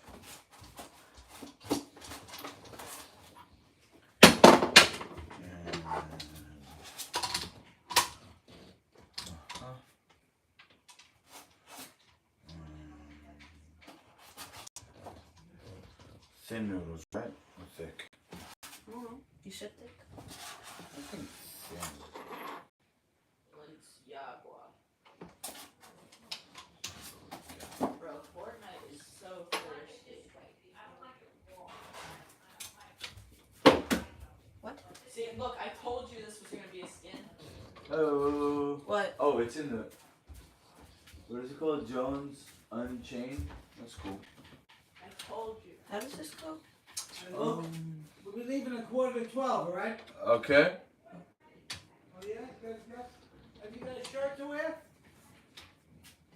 Thin noodles, right? Or thick? I don't know. You said thick. I think thin. Bro, Fortnite is so thirsty. What? See, look, I told you this was gonna be a skin. Oh. What? Oh, it's in the. What is it called? Jones unchained. That's cool. I told you. How does this go? And look, we'll be leaving at 11:45, all right? Okay. Oh yeah? Have you got a shirt to wear?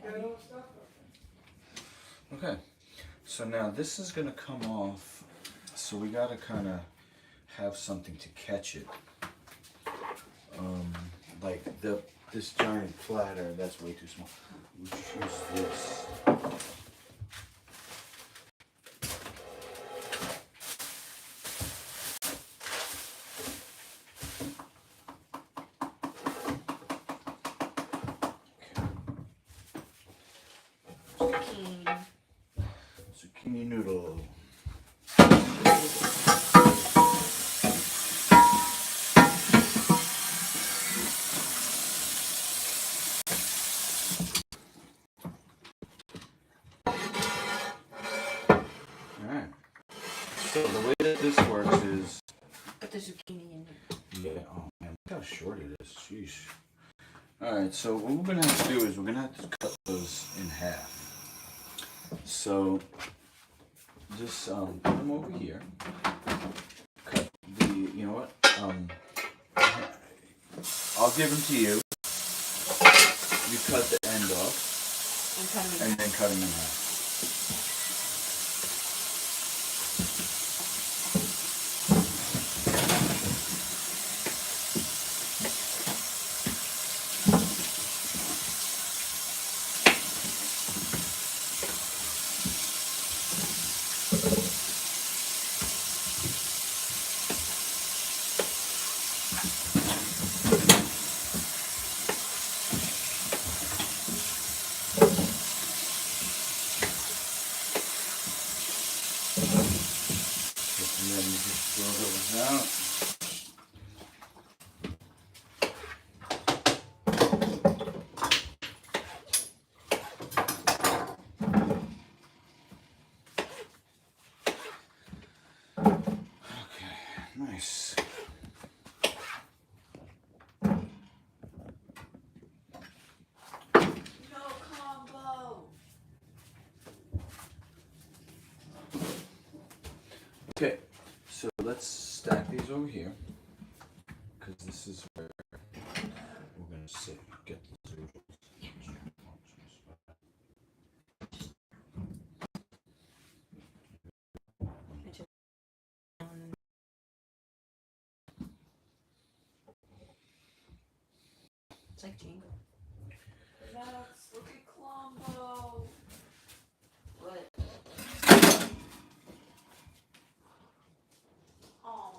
Got all the stuff? Okay. So now this is gonna come off. So we gotta kind of have something to catch it. Like this giant platter. That's way too small. We choose this. Zucchini. Zucchini noodle. Alright. So the way that this works is. Put the zucchini in there. Yeah, oh man, look how short it is. Sheesh. Alright, so what we're gonna have to do is we're gonna have to cut those in half. So just put them over here. Cut the, you know what? I'll give them to you. You cut the end off And cut them in and then cut them in half. And then you just throw those out. Okay, nice. No combo. Okay, so let's stack these over here, because this is where we're going to sit, get the noodles. It's like Jingle. Max, look at Colombo. What? Aww.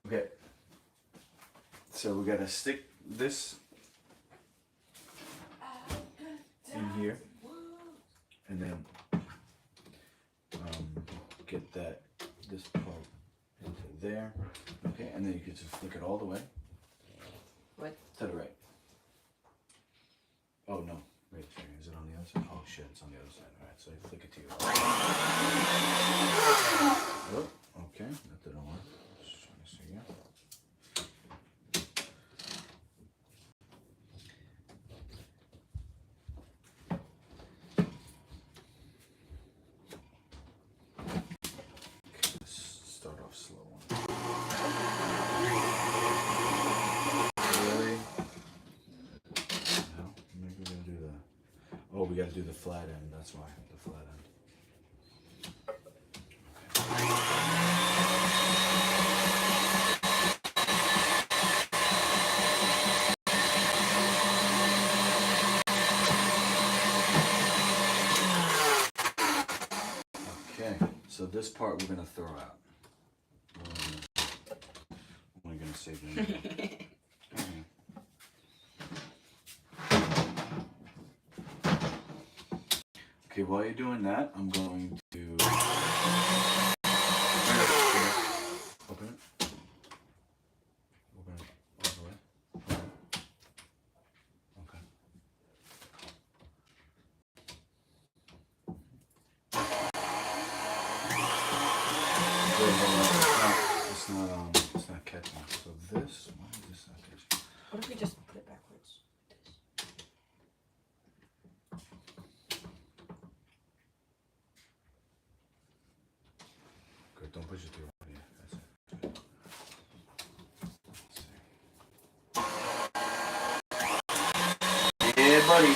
Okay, so we got to stick this in here, and then get this part into there. Okay, and then you can just flick it all the way. What? To the right. Oh no, wait, sorry, is it on the other side? Oh shit, it's on the other side. Alright, so you flick it to your right. Oh, okay, that didn't work. Just trying to see here. Okay, let's start off slow. Really? No, maybe we're gonna do the. Oh, we gotta do the flat end. That's why the flat end. Okay, so this part we're gonna throw out. I'm only gonna save them. Okay, while you're doing that, I'm going to open it. Don't push it too hard. Yeah, that's it. Yeah, buddy.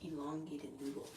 Elongated noodle.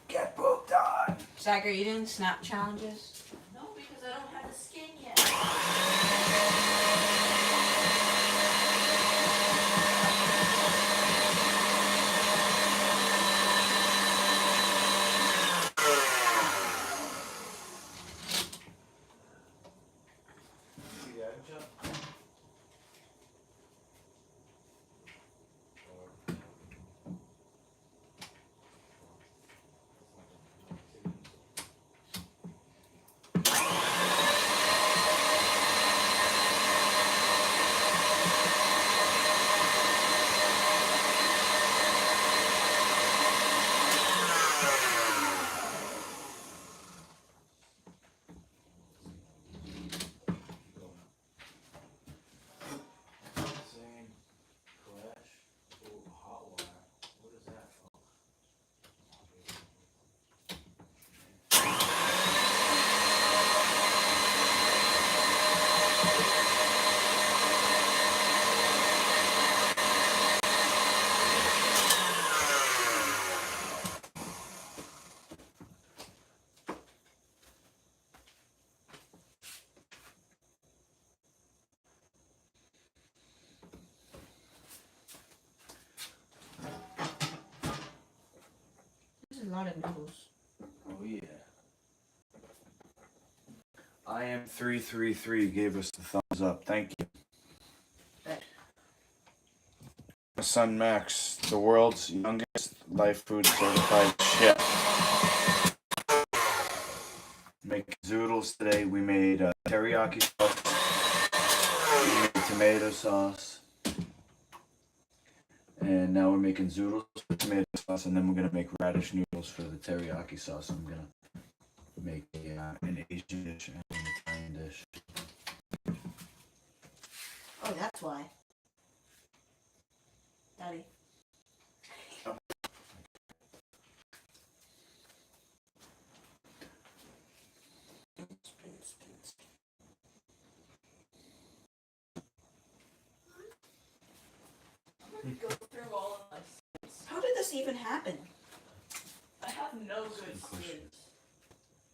Get pooped on. Zach, are you doing snap challenges? No, because I don't have the skin yet. See the item shop? a lot of noodles. Oh yeah. I am 333 gave us the thumbs up. Thank you. Right. My son Max, the world's youngest life food certified chef. Making zoodles today. We made teriyaki sauce. We made tomato sauce. And now we're making zoodles with tomato sauce, and then we're gonna make radish noodles for the teriyaki sauce. I'm gonna make an Asian dish and an Italian dish. Oh, that's why. Daddy. Go through all of my sins. How did this even happen? I have no good Good question. sins.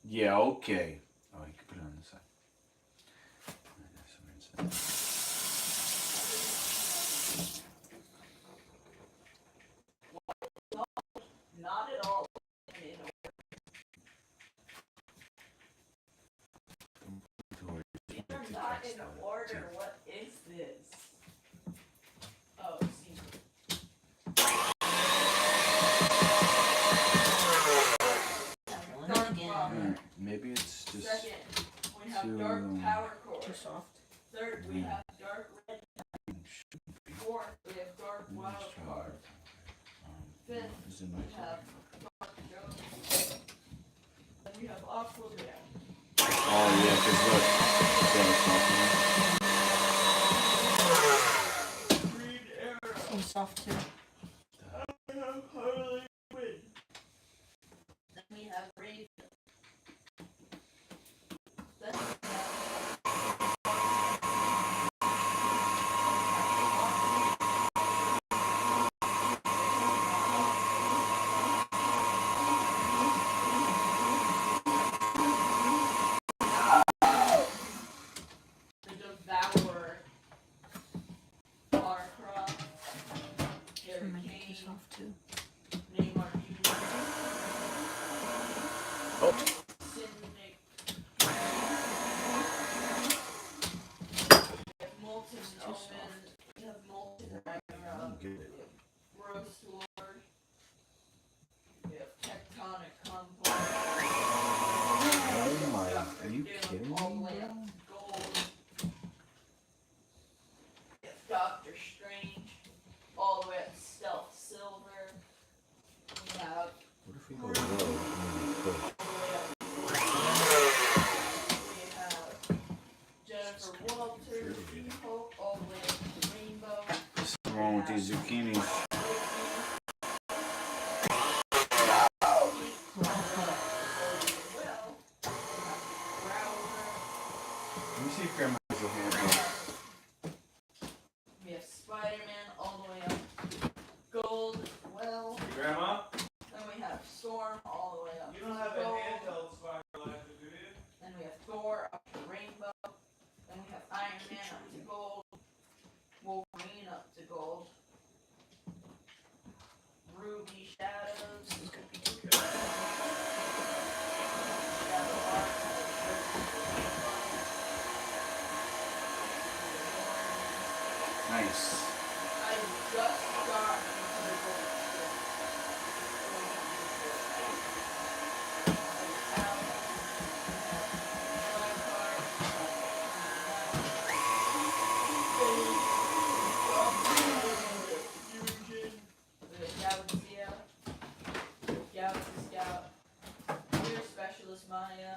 Yeah, okay. Oh, you can put it on the side. Not at all. They're not in order. What is this? Oh, see. Dark Again. Maybe it's just Second, we have too, dark power core. Too soft. Third, we have dark red. Fourth, we have dark wild card. Fifth, Is it my we turn? have dark joke. Then we have aqua red. Oh yeah, cause look. Green arrow. Too soft too. We have Harley Quinn. Then we have Raven. Then we have the Devourer. Arcra. Harry Might be too Kane. soft too. Neymar Jr. Oh. Syndic. We have Molten Omen. We have Molten Ragnarok. Get We it. have Roast Lord. We have Tectonic Complex. Oh my, Dr. are you Doom kidding all the me? way up to gold. We have Doctor Strange all the way up to Stealth Silver. We have What if we go low and we push? we have Jennifer Walters, She-Hulk, all the way up to Rainbow. What's wrong with these zucchinis? Well, Router. Let me see if Grandma has a handle. We have Spider-Man all the way up to gold as well. Grandma, Then we have Storm all the way up you to don't have a gold. handheld Spiralizer, do you? Then we have Thor up to rainbow. Then we have Iron Man up to gold. Wolverine up to gold. Ruby Shadows. Shadow Arc. Nice. I just got into the gold skin. Galaxy Scout, Gear Specialist Maya,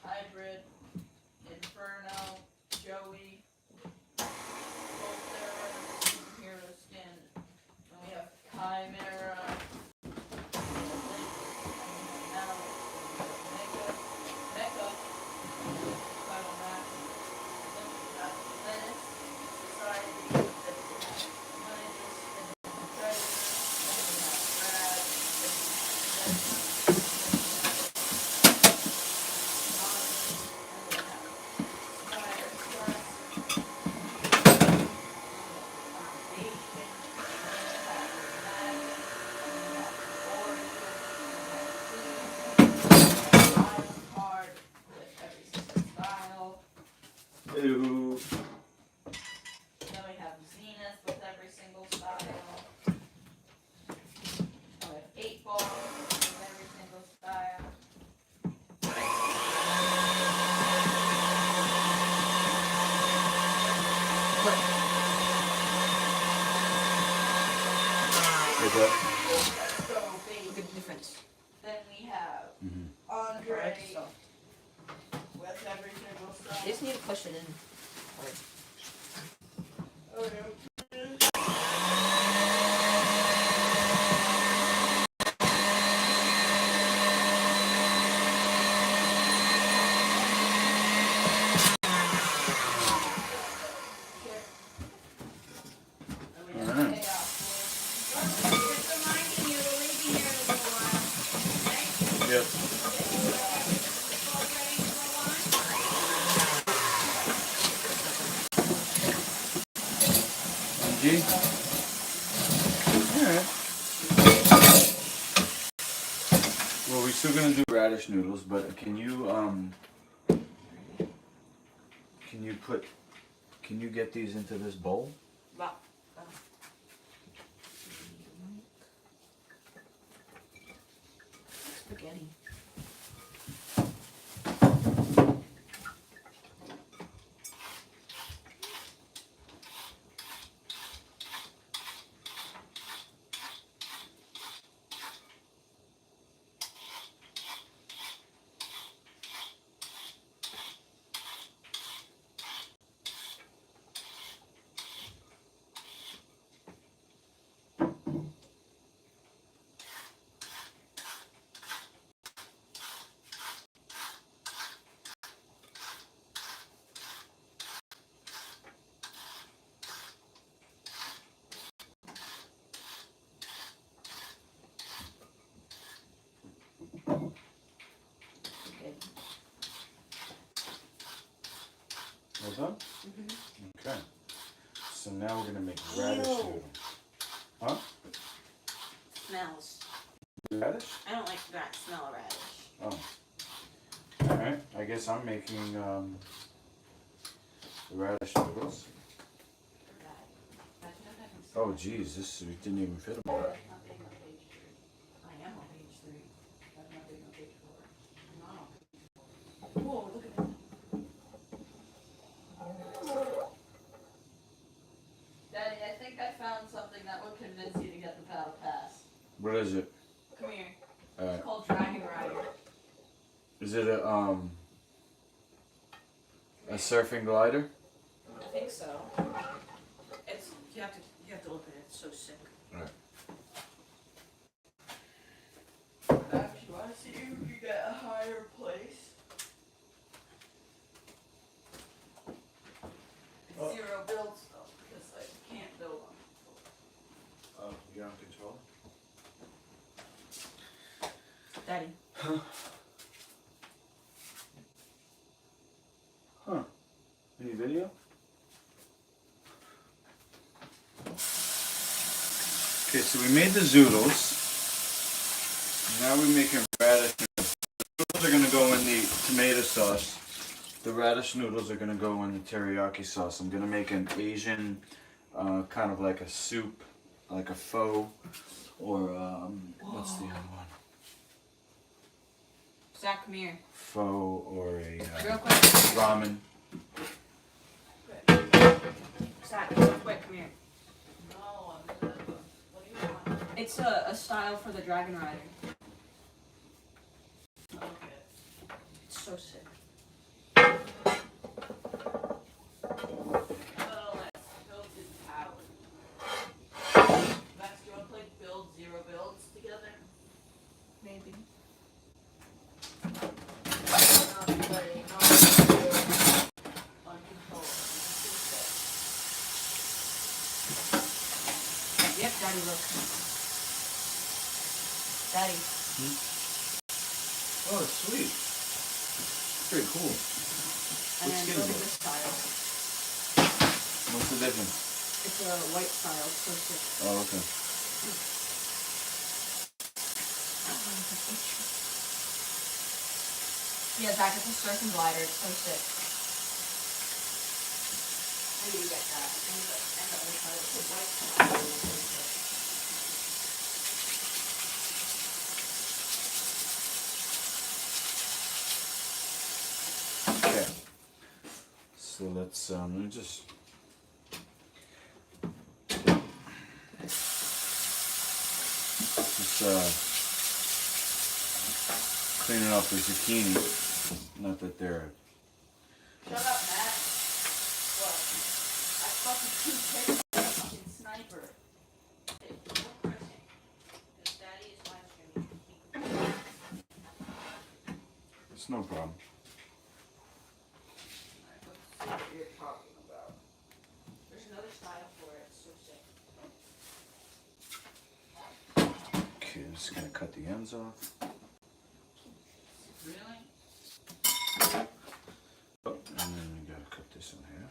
Hybrid, Inferno, Joey, Volterra, Superhero Skin, and we have Like that? So Look big. at the difference. Then we have Mhm. Andre Right, so with every single you stuff. just need to push it in. Oh, yeah. And we have Alright. chaos Just reminding you, we'll leave you here in a little while. Okay? Yep. The boat ready to go on? G? Alright. Well, we're still gonna do radish noodles, but can you get these into this bowl? Wow. Spaghetti. Well done? Okay. So now we're gonna make radish noodle. Huh? Smells. Radish? I don't like that smell of radish. Oh. Alright, I guess I'm making radish noodles. Oh geez, this we didn't even fit them. I am on page 3. I'm not being on page 4. No. Whoa, look at that. Daddy, I think I found something that would convince you to get the battle pass. What is it? Come here. Alright. It's called Dragon Rider. Is it a surfing glider? I think so. It's you have to look at it. It's so sick. Alright. If you want to see if you get a higher place. Oh. 0 builds though, because I can't build them. Oh, you're on control? Daddy. Huh. Any video? Okay, so we made the zoodles. Now we're making radish noodles. The noodles are gonna go in the tomato sauce. The radish noodles are gonna go in the teriyaki sauce. I'm gonna make an Asian, kind of like a soup, like a pho, or what's the other one? Zach, come here. Pho or a Real quick. ramen. Zach, real quick, come here. No, I'm not. What do you want? It's a style for the Dragon Rider. Okay. It's so sick. Well, let's build this palette. Max, do you want to play build 0 builds together? Maybe. Not playing on control. Yep, Daddy, look. Daddy. Oh, it's sweet. Pretty cool. And then skin look is at it? this style. What's the difference? It's a white style. It's so sick. Oh, okay. Yeah, Zach, it's a surfing glider. It's so sick. How do you get that? And the other side is the white side. Okay. So let's let me just cleaning up the zucchini. Not that they're. Shut up, Matt. What? I fucking two pigs like a fucking sniper. Hey, no cursing. 'Cause Daddy is live streaming. It's no problem. Alright, let's see what you're talking about. There's another style for it. It's so sick. Okay, just gonna cut the ends off. Really? Oh, and then we gotta cut this in here.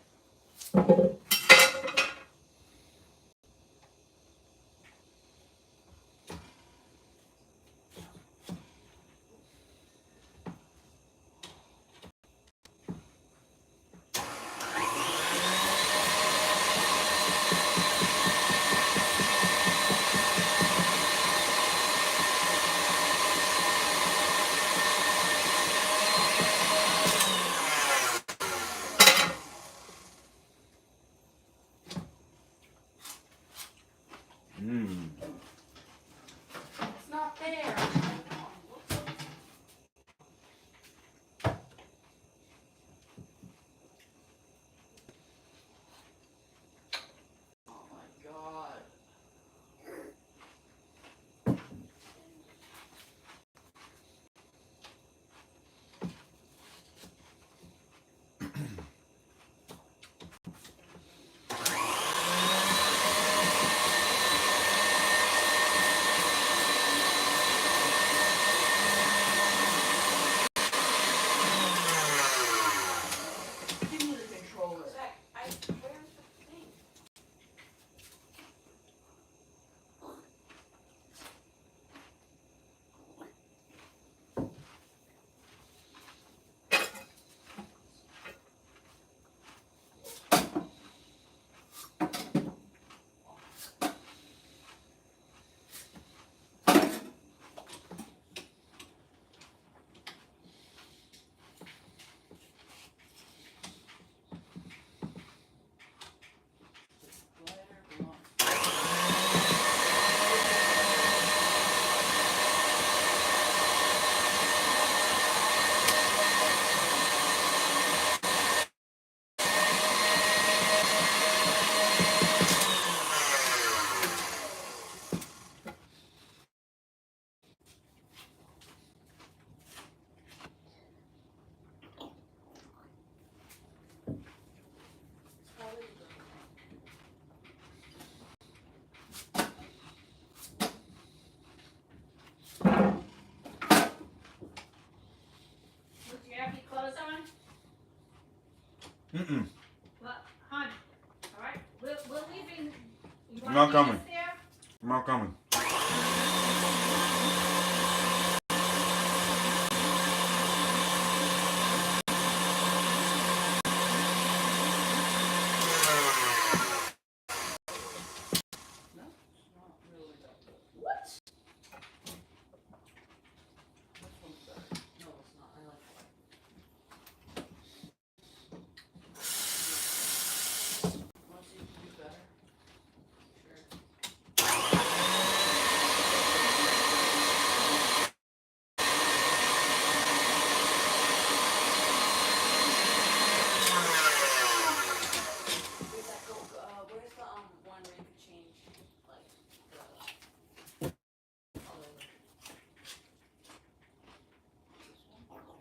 Mmm. It's not there. Oh my god. Give me the controller. Zach, where's the thing? Look, do you have any clothes on? Mm-mm. Well, hon, all right, we're leaving. You I'm wanna not meet coming. us there? I'm not coming. No, it's not really that good. What? This one's better. No, it's not. I like it. Want to see if you do better? Sure. Where's that go? Where's the one where you could change like the color?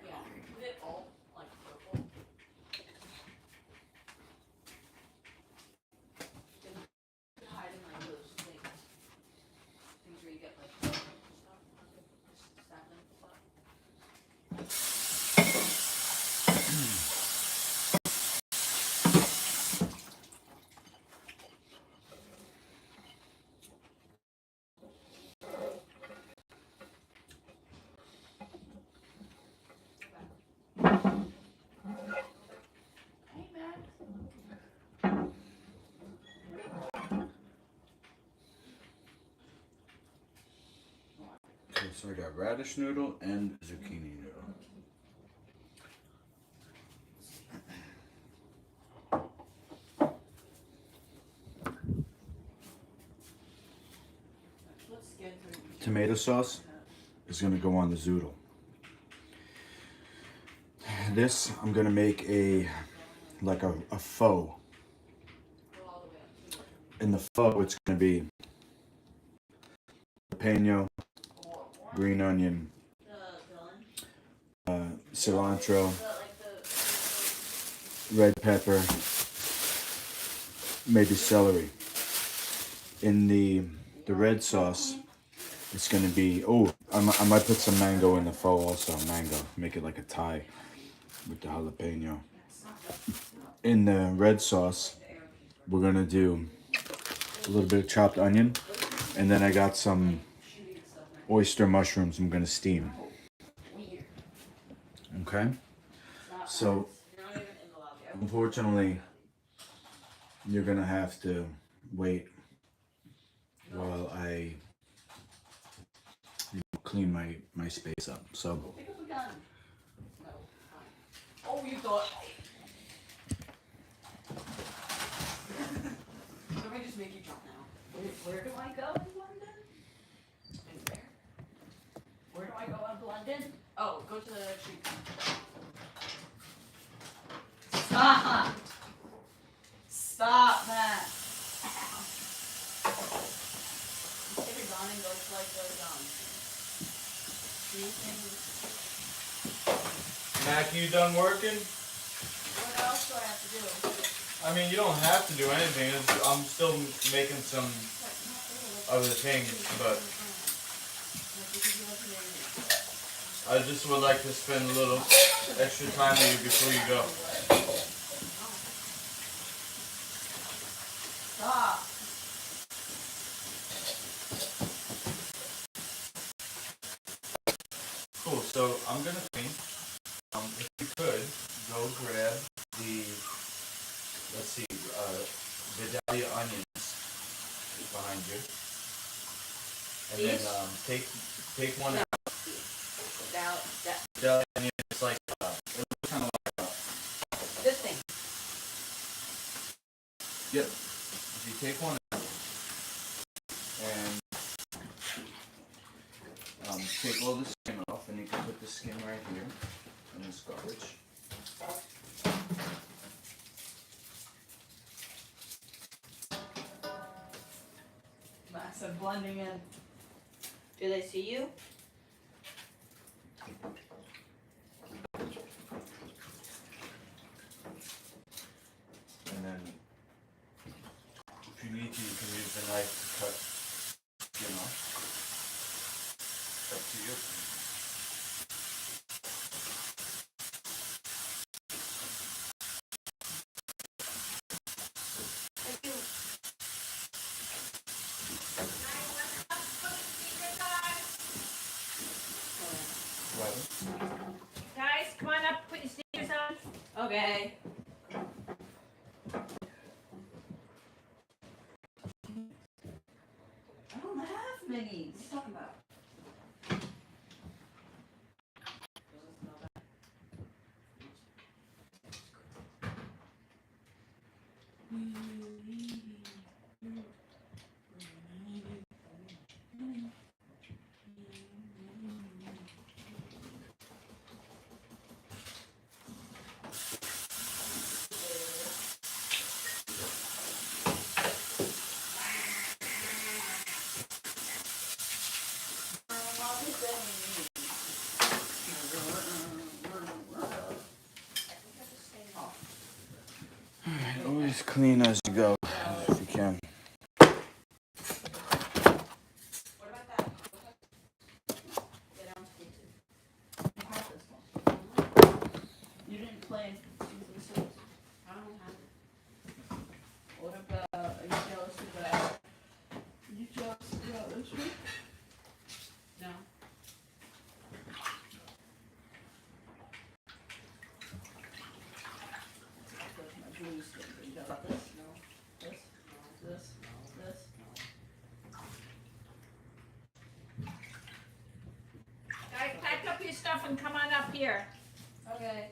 Yeah, with it all like purple. Then you could hide in like those things. Things where you get like stuff. Just stack them stuff. Hey, man. Okay, so I got radish noodle and zucchini noodle. Let's get through these tomato sauce is gonna go on the zoodle. This, I'm gonna make like a faux. In the faux, it's gonna be jalapeno, green onion, cilantro, red pepper, maybe celery. In the red sauce, it's gonna be, oh, I might put some mango in the pho also, mango, make it like a Thai with the jalapeno. In the red sauce, we're gonna do a little bit of chopped onion, and then I got some oyster mushrooms I'm gonna steam. Okay? So, unfortunately, you're gonna have to wait while I clean my space up. So, Pick up a gun. No. Fine. Oh, you thought. Let me just make you jump now. Where do I go in London? And where? Where do I go in London? Oh, go to the street. Stop! Stop that! Take a gun and go to like the Mac, you done working? What else do I have to do? I mean, you don't have to do anything. I'm still making some other things, but I just would like to spend a little extra time with you before you go. Stop! Cool, so I'm gonna think, if you could, go grab the, let's see, Vidalia onions behind you. And These? then take one No. out. Without that. Vidalia onion is like, it looks kind of like, This thing. yep. If you take one out and take all the skin off, and you can put the skin right here in this garbage. Max, I'm blending in. Do they see you? And then, if you need to, you can use the knife to cut skin off. Up to you. Guys, come on up, put your sneakers on. Okay. I don't have many. What are you talking about? always clean as you go, if you can. What about that? They don't speak to. You have this one. You didn't play Season 6. I don't have it. What about, are you jealous about? You jealous about this one? No. That's my blue stick. You got this? No. This? No. This? No. This? No. Guys, pack up your stuff and come on up here. Okay.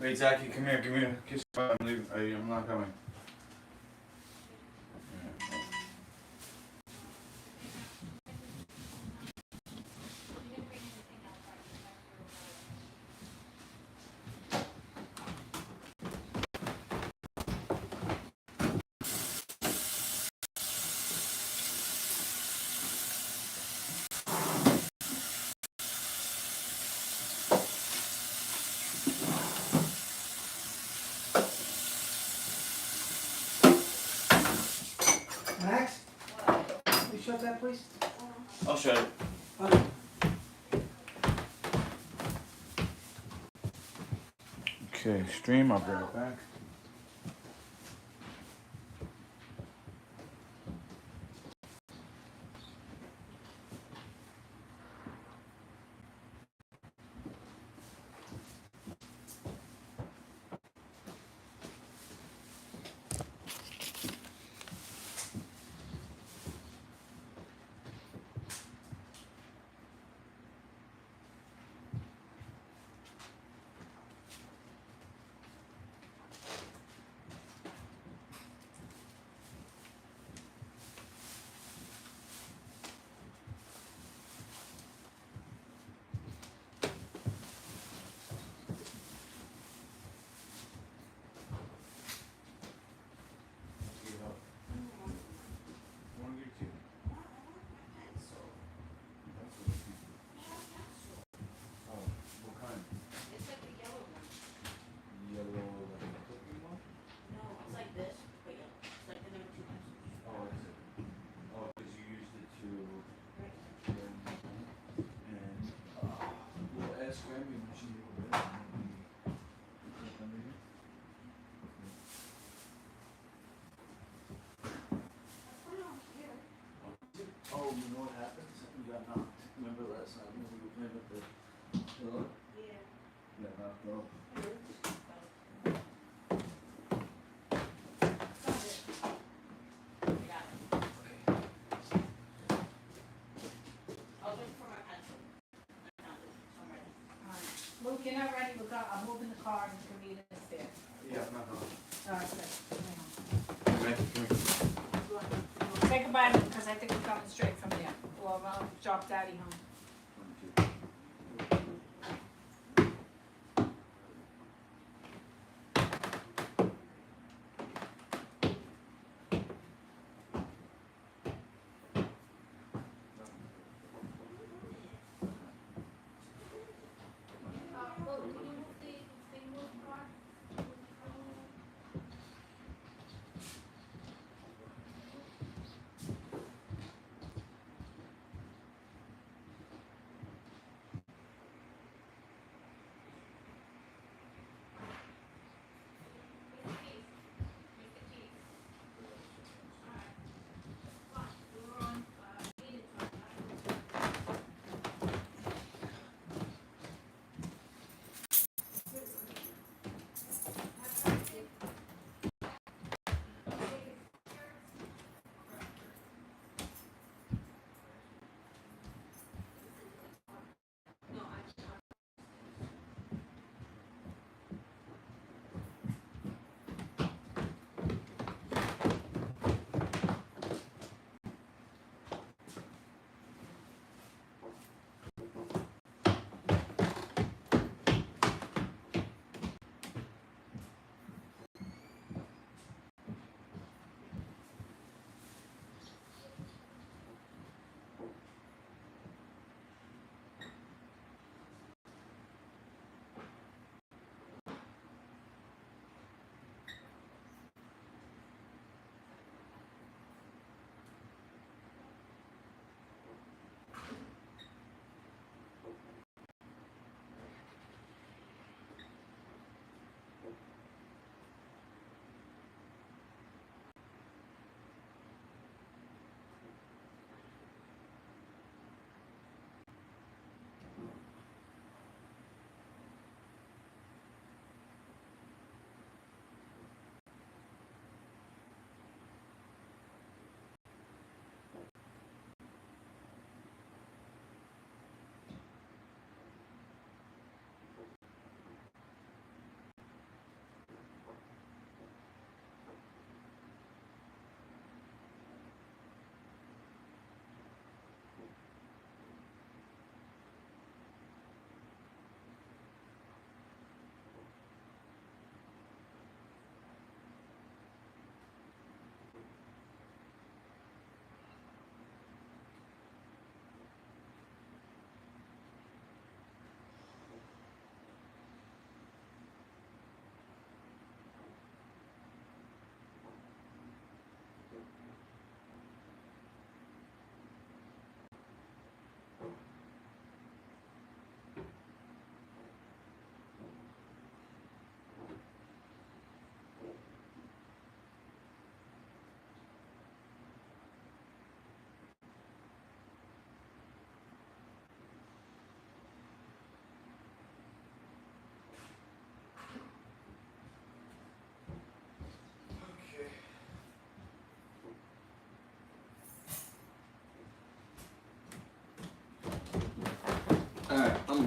Wait, Zachy, come here, give me a kiss. I'm leaving. I'm not coming. Max, you shut that, please? I'll shut it. Okay. Okay, stream. I'll be right back. It's like the yellow one. Yellow, like a cookie one? No, it's like this, but yellow. It's like the number 2 pencil. Oh, is it? Oh, because you used it to. Right. And we'll ask Grammy when she gets ready. Oh, you know what happened? Something got knocked. Remember last night when we were playing with the pillow? Yeah. Got knocked off. I got it. I'll look for my pencil. I found it. So I'm ready. Alright. Luke, you're not ready, I'm moving the car and you can meet us there. Yeah, I'm not going. Alright, good. Hang on. Say goodbye, because I think we're coming straight from there. Or I'll drop Daddy home.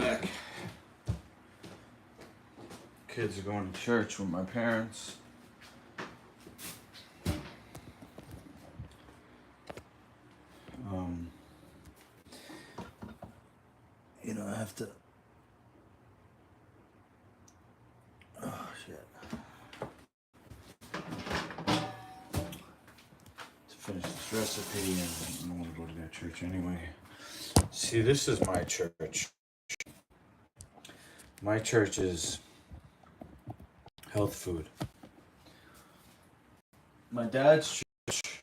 back. Kids are going to church with my parents. You know, I have to. Oh shit. To finish this recipe, and I don't want to go to that church anyway. See, this is my church. My church is health food. My dad's church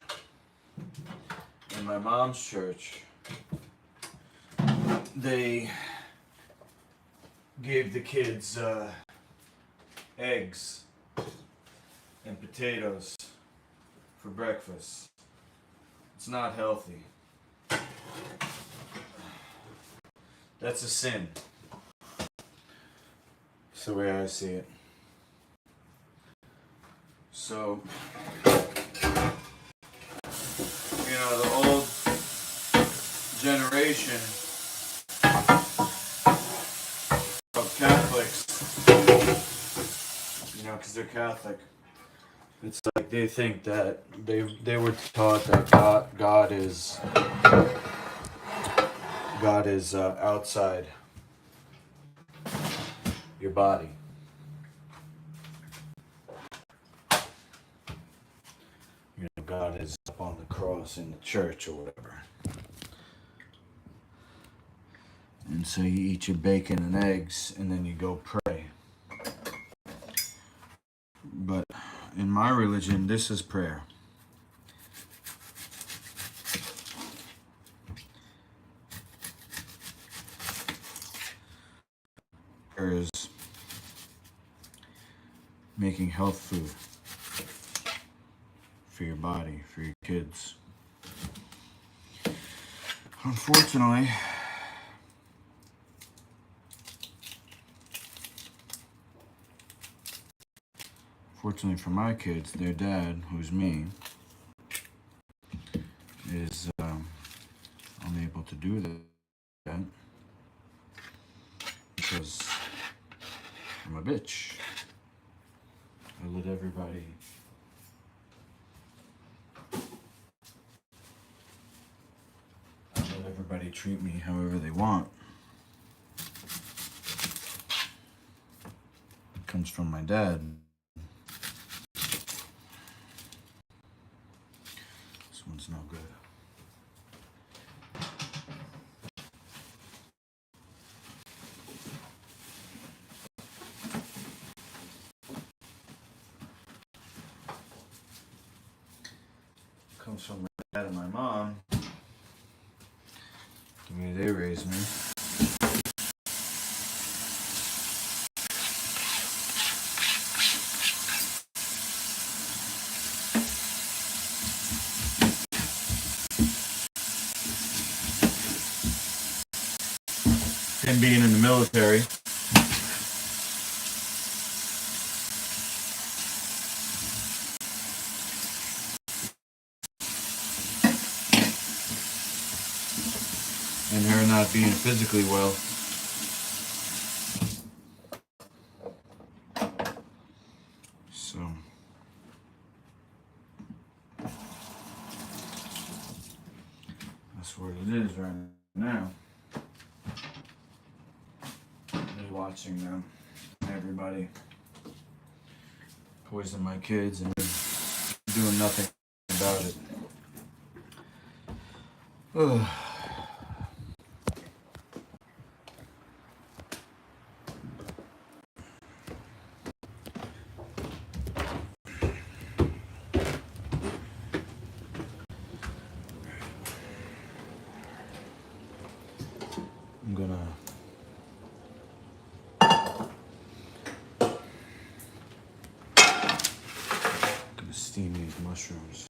and my mom's church, they gave the kids eggs and potatoes for breakfast. It's not healthy. That's a sin. It's the way I see it. So, you know, the old generation of Catholics, you know, because they're Catholic, it's like they think that they were taught that God is outside your body. You know, God is up on the cross in the church or whatever. And so you eat your bacon and eggs and then you go pray. But in my religion, this is prayer. Prayer is making health food for your body, for your kids. Unfortunately, for my kids, their dad, who's me, is unable to do that because I'm a bitch. I let everybody treat me however they want. It comes from my dad. This one's no good. Comes from my dad and my mom. The way they raised me. Him being in the military. And her not being physically well. So that's what it is right now. Me watching them, everybody poison my kids and doing nothing about it. Ugh. I'm gonna steam these mushrooms.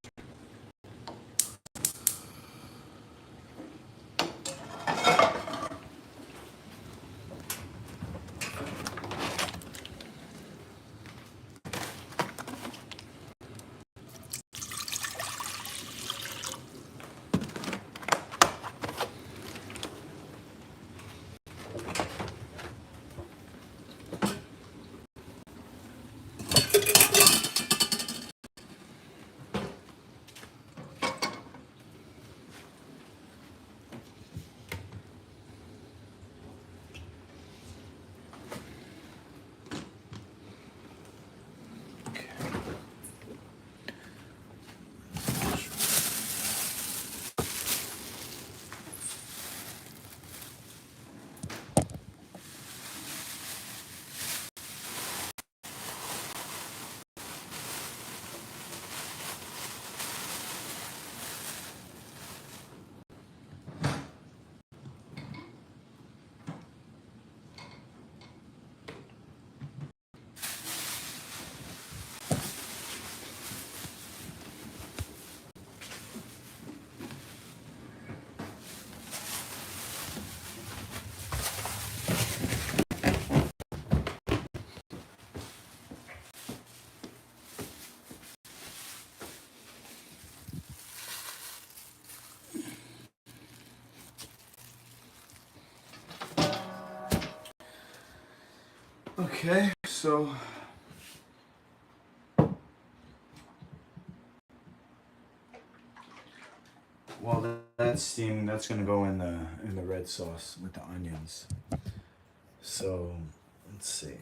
Okay, so while that's steaming, that's gonna go in the red sauce with the onions. So let's see.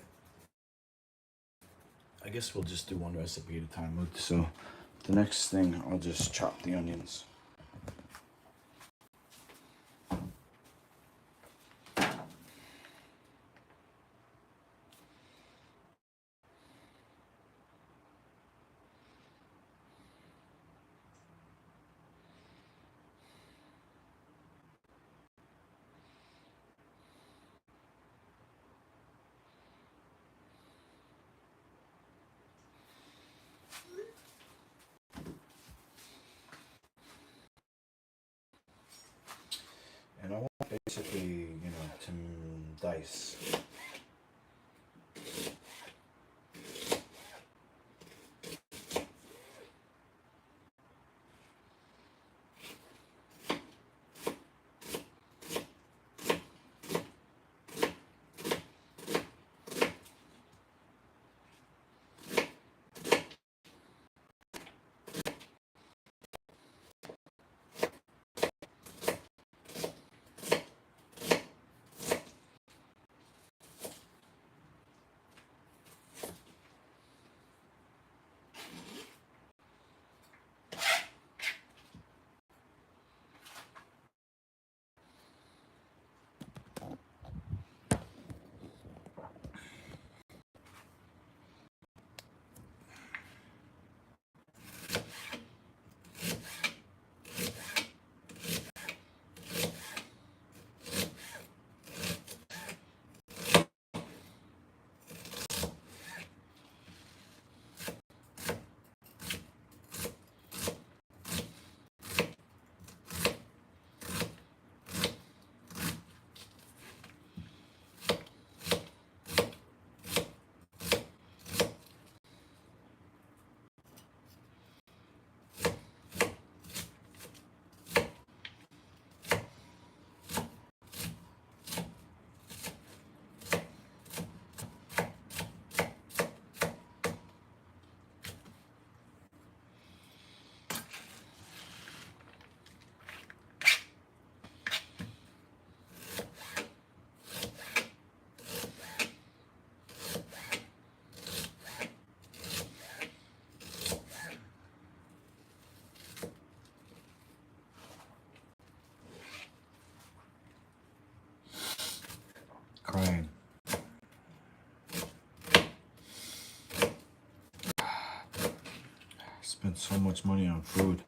I guess we'll just do one recipe at a time. So the next thing, I'll just chop the onions. And I want basically, to dice. Crying. Spent so much money on food.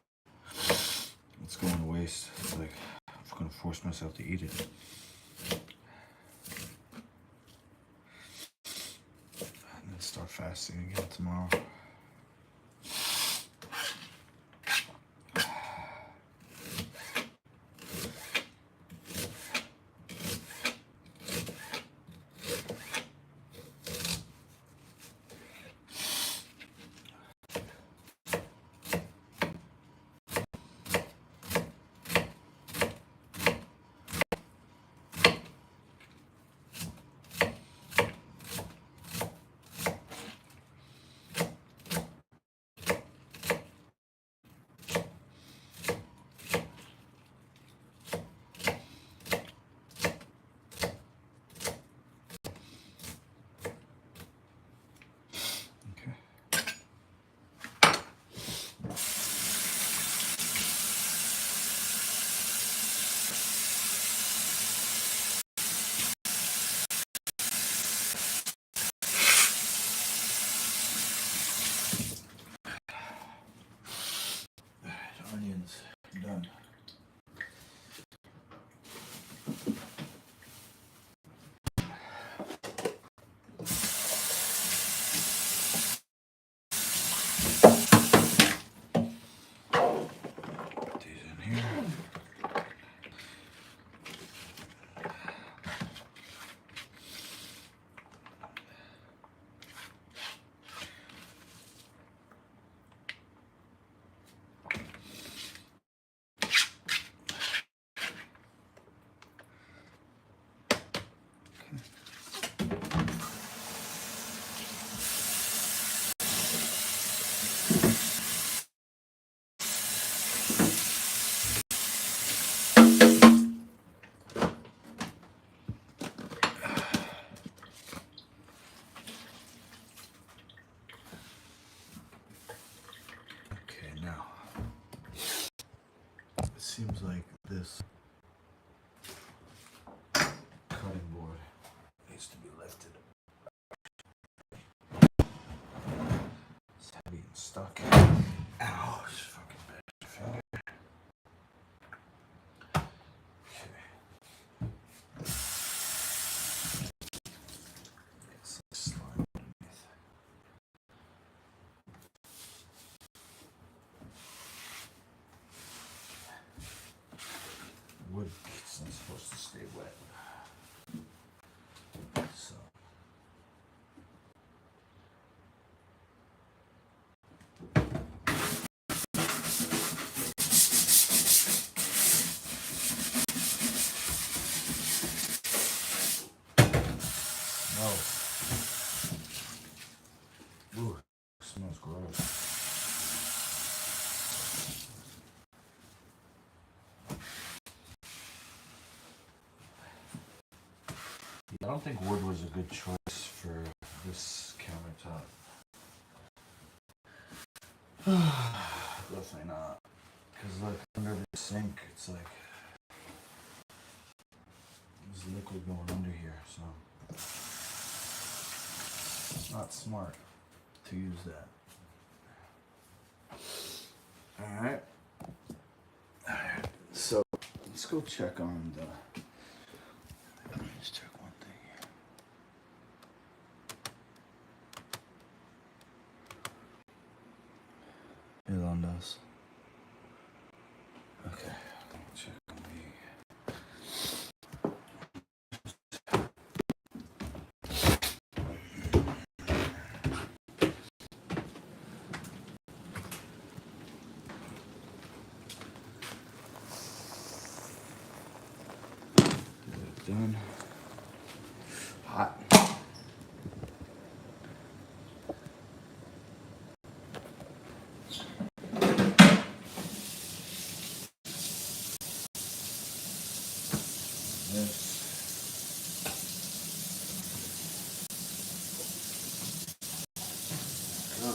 It's going to waste. It's like I'm gonna force myself to eat it. And then start fasting again tomorrow. seems like this cutting board needs to be lifted. It's heavy and stuck. Ow, it's fucking bad finger. Okay. It's like slime underneath. Wood isn't supposed to stay wet. So. No. Ooh, smells gross. I don't think wood was a good choice for this countertop. Definitely not. Because look, under the sink, it's like there's liquid going under here, so it's not smart to use that. Alright. So let's go check on the. Let me just check one thing here. Elon does. Okay. Check on the. Done. Hot. This. Go.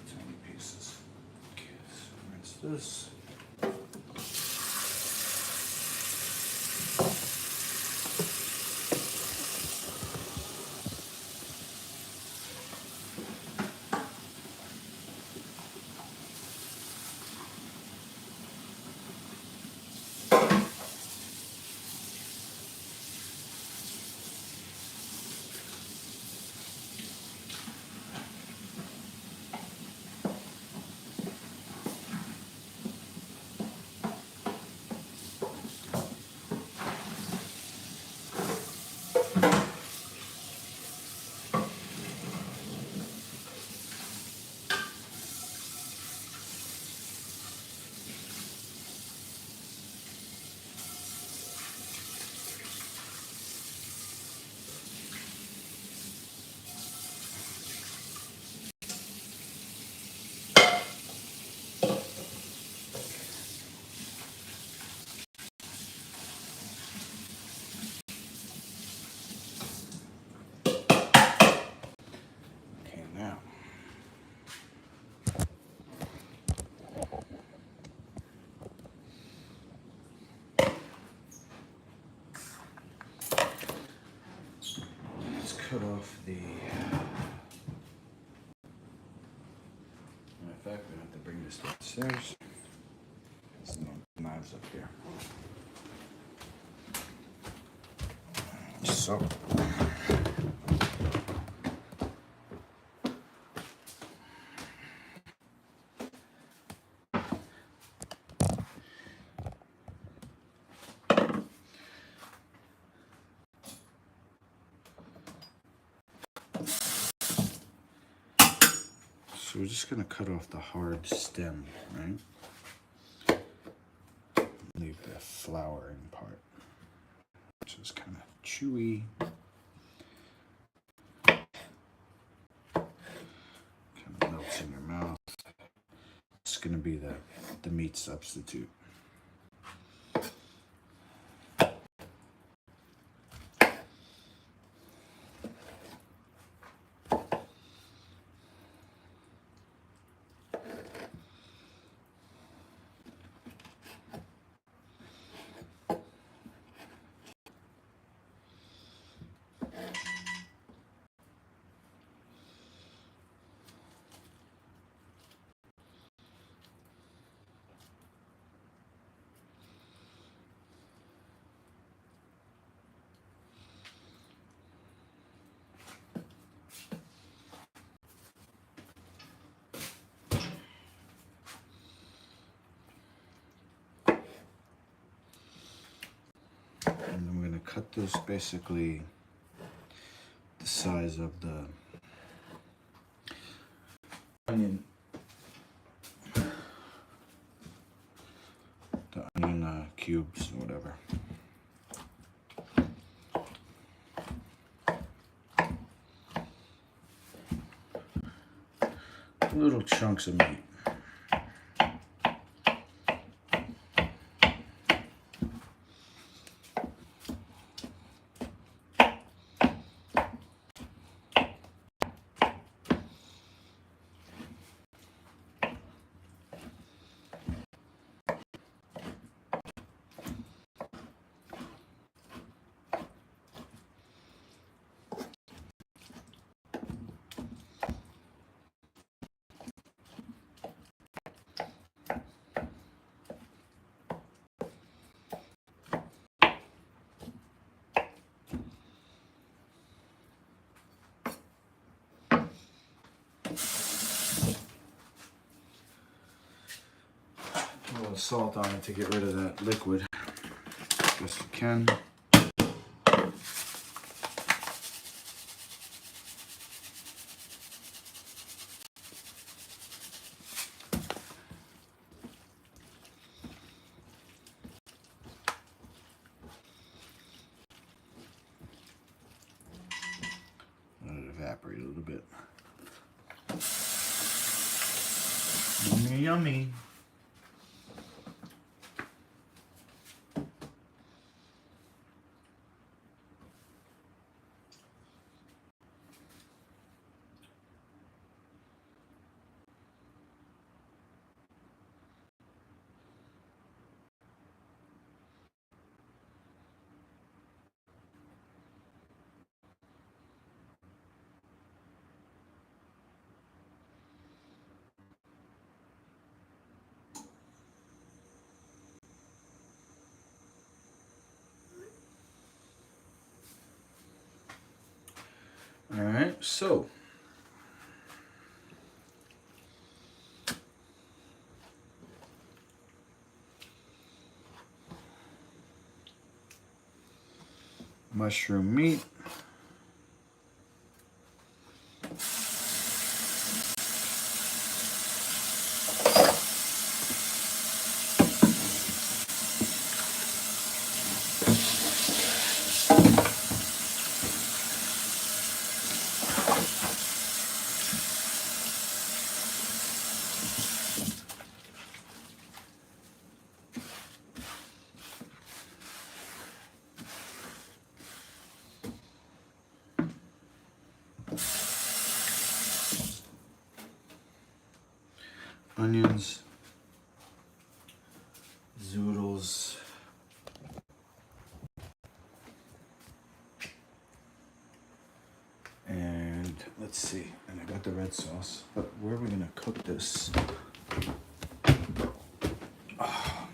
Tiny pieces. Okay, so rinse this. Okay, now. Let's cut off the fact, we have to bring this downstairs. There's no knives up here. So. So we're just gonna cut off the hard stem, right? Leave the flowering part, which is kind of chewy. Kind of melts in your mouth. It's gonna be the meat substitute. And then we're gonna cut this basically the size of the onion. The onion cubes or whatever. Little chunks of meat. A little salt on it to get rid of that liquid. Best you can. Let it evaporate a little bit. Yummy, yummy. All right, so mushroom meat. Onions, zoodles, and let's see, and a I got the red sauce, but where are we gonna cook this? Oh,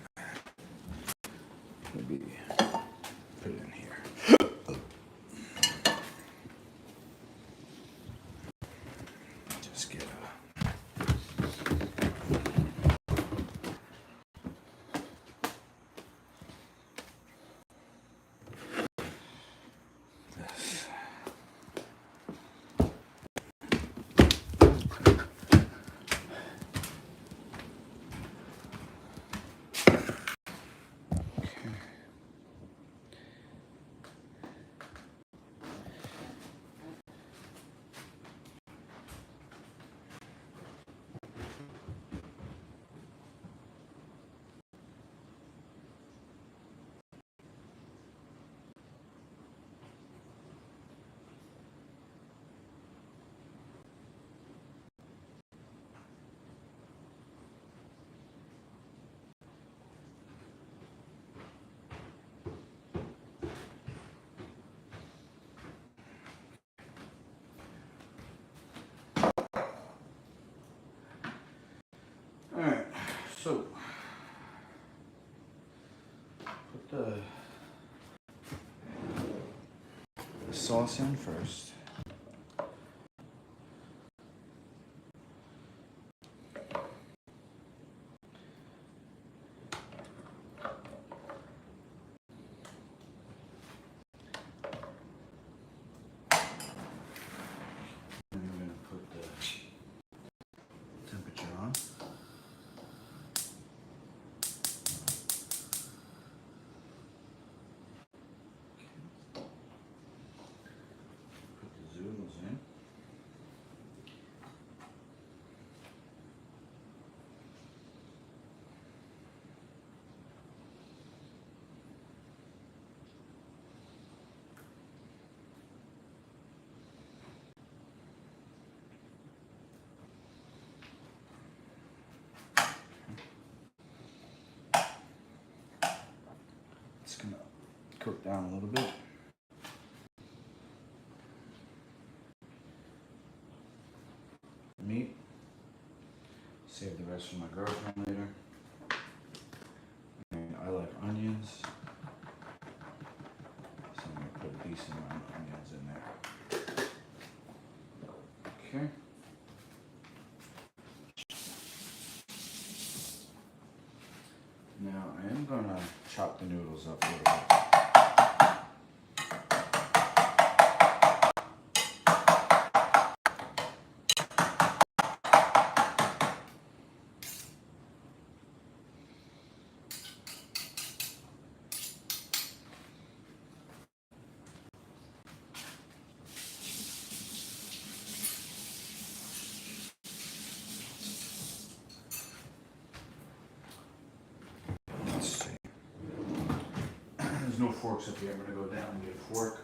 maybe put it in here. Just get this. Alright, so put the sauce in first. And we're gonna put the temperature on. Put the zoodles in. It's gonna cook down a little bit. Meat. Save the rest for my girlfriend later. And I like onions, so I'm gonna put a decent amount of onions in there. Okay. Now I am gonna chop the noodles up a little bit. Let's see. There's no forks up here. I'm gonna go down and get a fork.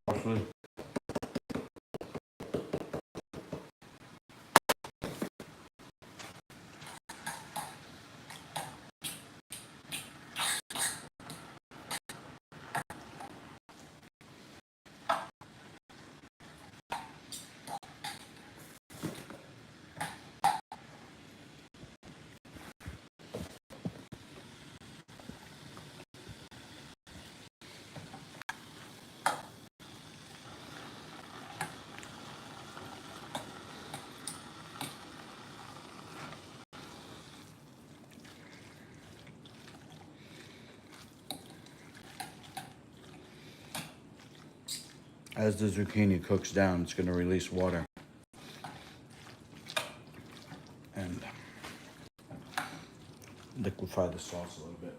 Parsley. As the zucchini cooks down, it's going to release water and liquefy the sauce a little bit.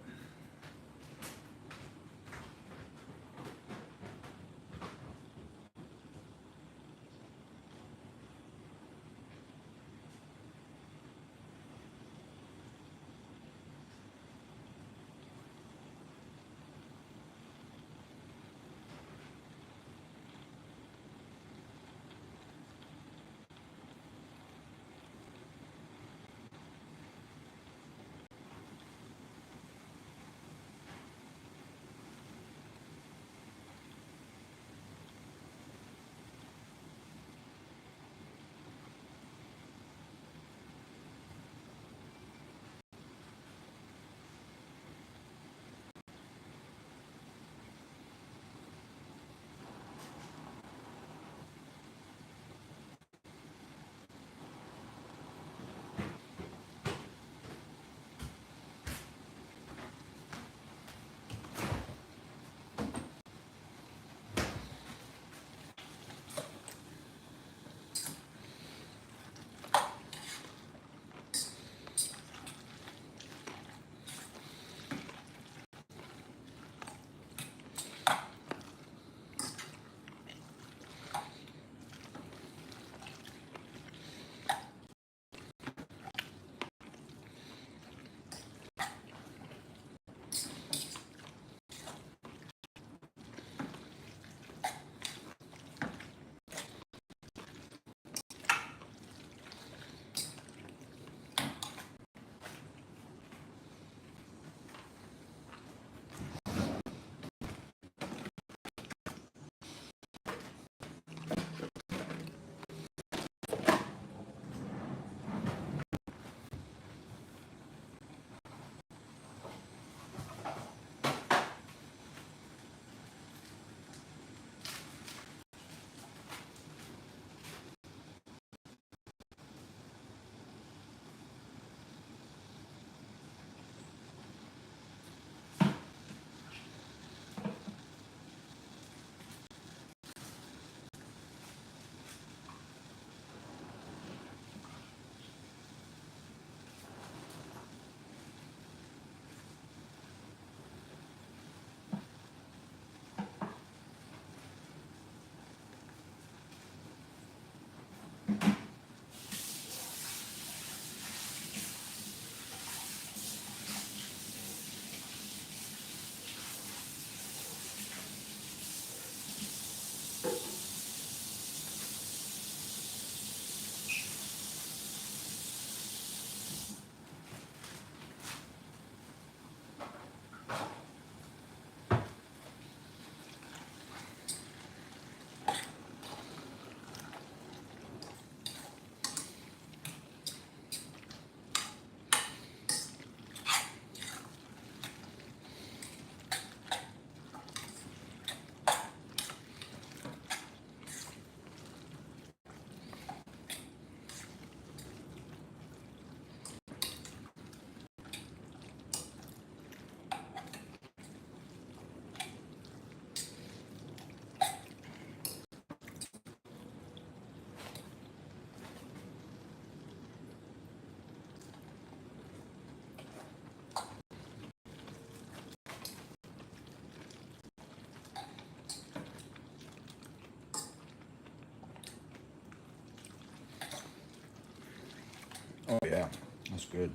Oh yeah, that's good.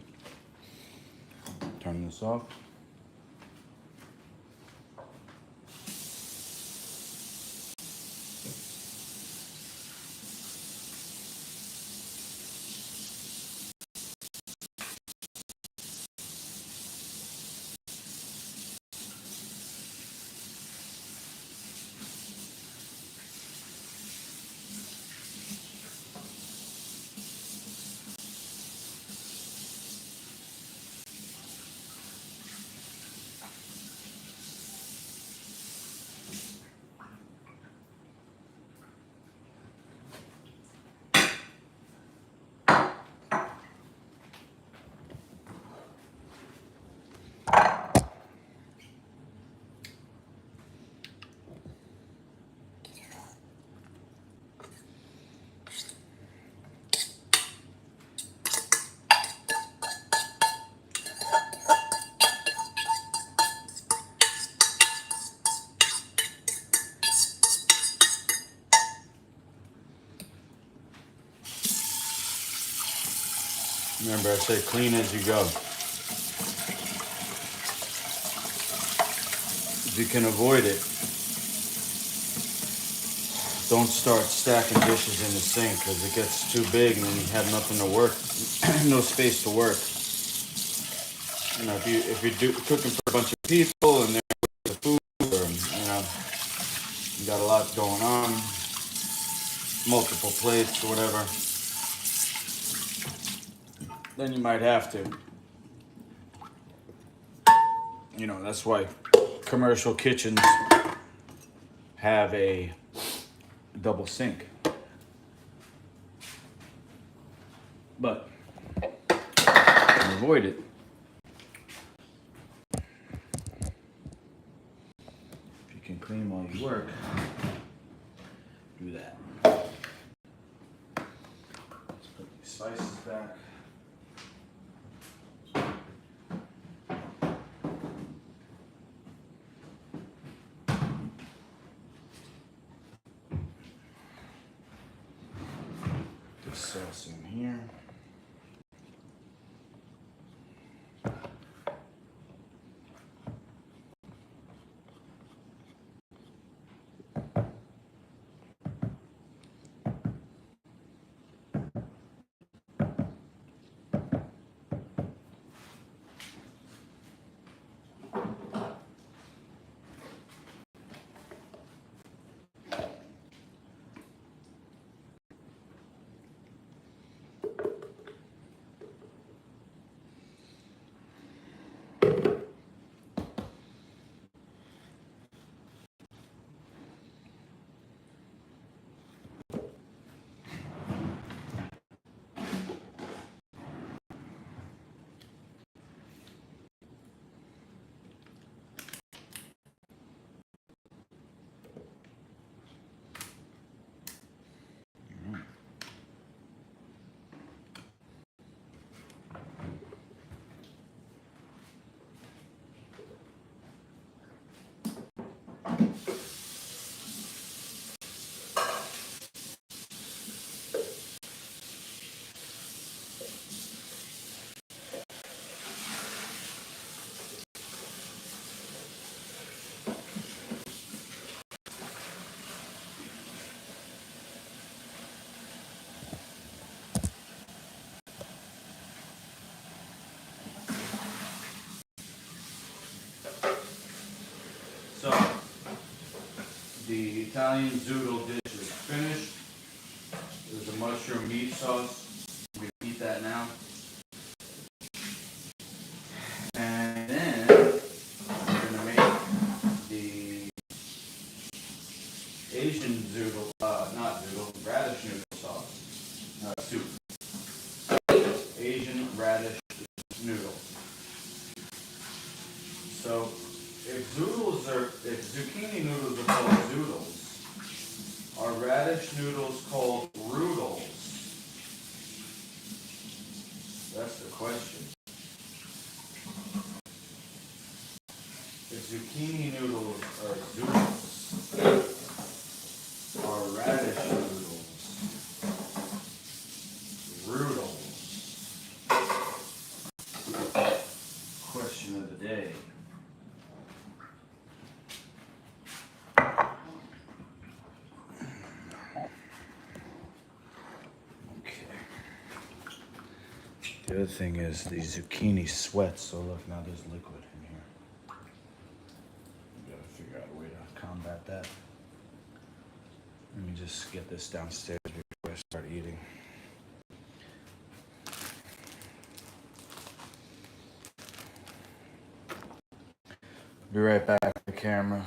Turn this off. Remember, I said clean as you go. If you can avoid it, don't start stacking dishes in the sink because it gets too big and then you have nothing to work, no space to work. You know, if you do cooking for a bunch of people and they're the food, or you know, you got a lot going on, multiple plates or whatever, then you might have to. You know, that's why commercial kitchens have a double sink. But to avoid it, if you can clean while you work, do that. Let's put these spices back. This sauce in here. So, the Italian zoodle dish is finished. There's a mushroom meat sauce. We can eat that now. And then we're gonna make the Asian zoodle, not zoodle, radish noodle sauce. Soup. Asian radish noodle. So, if zucchini noodles are called zoodles, are radish noodles called roodles? That's the question. If zucchini noodles are zoodles, are radish noodles roodles? Question of the day. The other thing is the zucchini sweats, so look, now there's liquid in here. We gotta figure out a way to combat that. Let me just get this downstairs before I start eating. Be right back to the camera.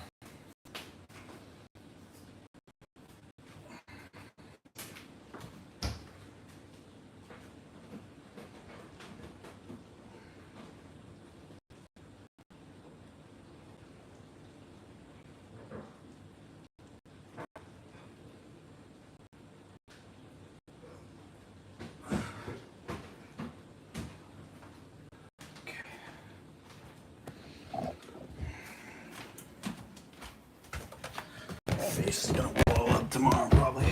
Face is gonna blow up tomorrow, probably.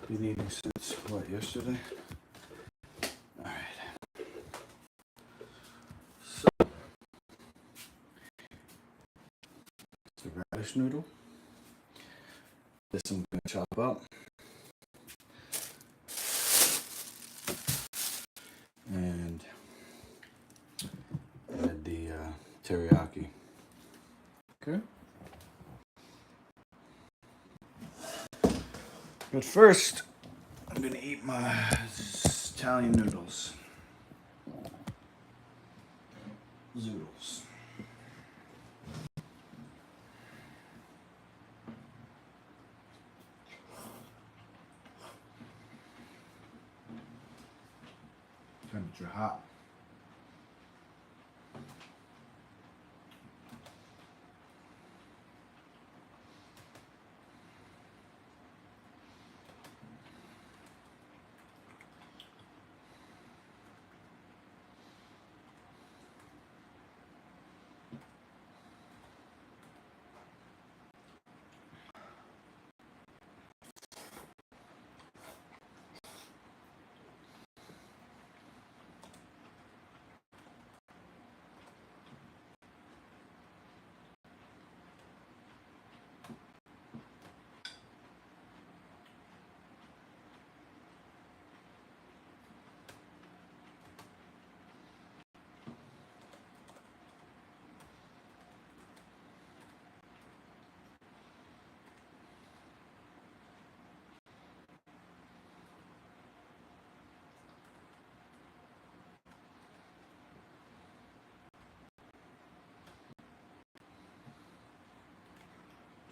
Been eating since what, yesterday? radish noodle. This I'm gonna chop up. And add the teriyaki. Okay. But first, I'm gonna eat my Italian noodles. Zoodles. Temperature hot.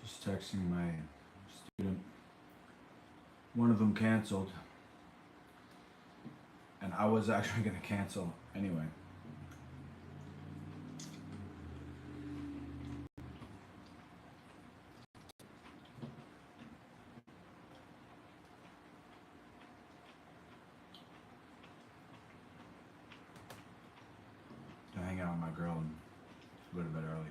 Just texting my student. One of them canceled. And I was actually gonna cancel anyway. To hang out with my girl and go to bed early.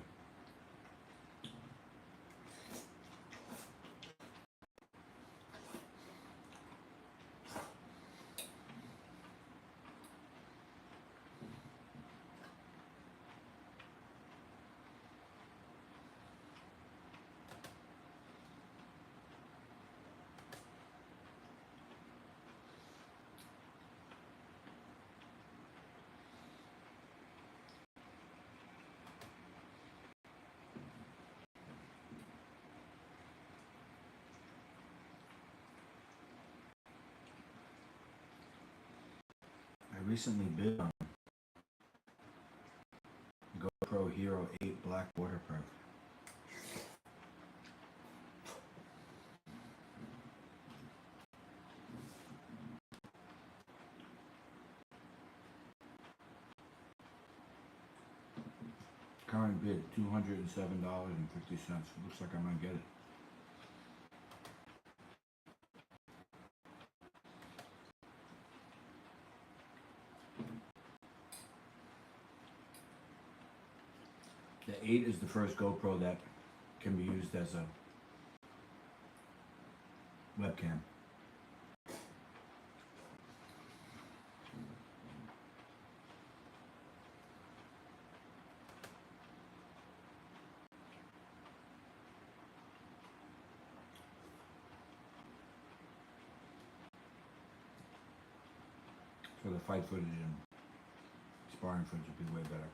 I recently bid on GoPro Hero 8 Black Waterproof. Current bid $207.50. Looks like I might get it. The 8 is the first GoPro that can be used as a webcam. So the fight footage and sparring footage would be way better.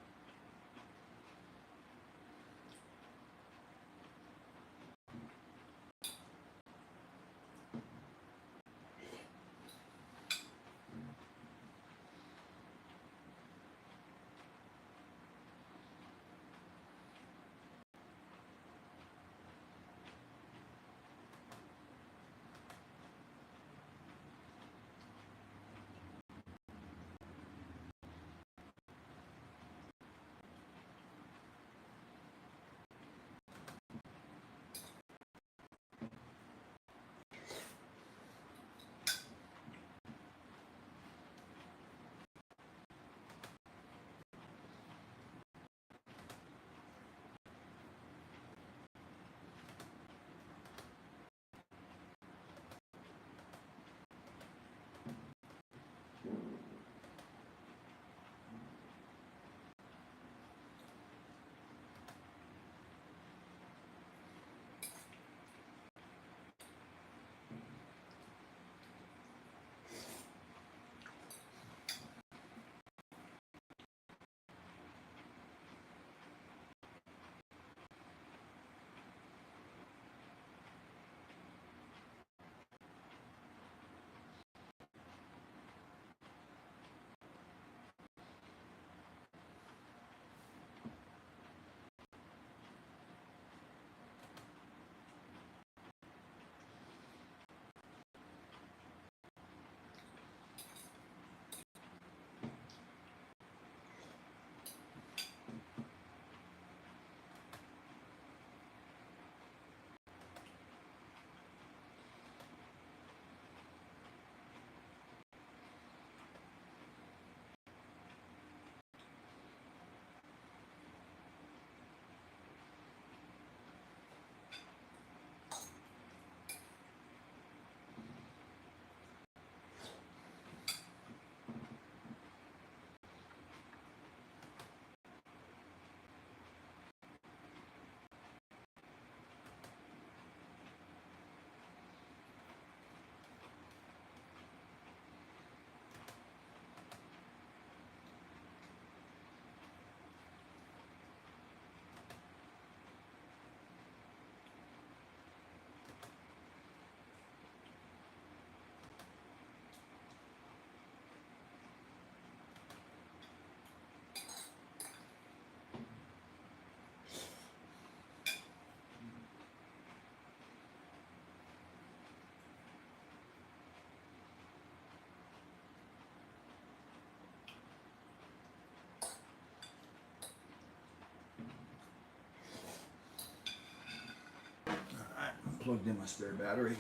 plugged in my spare battery.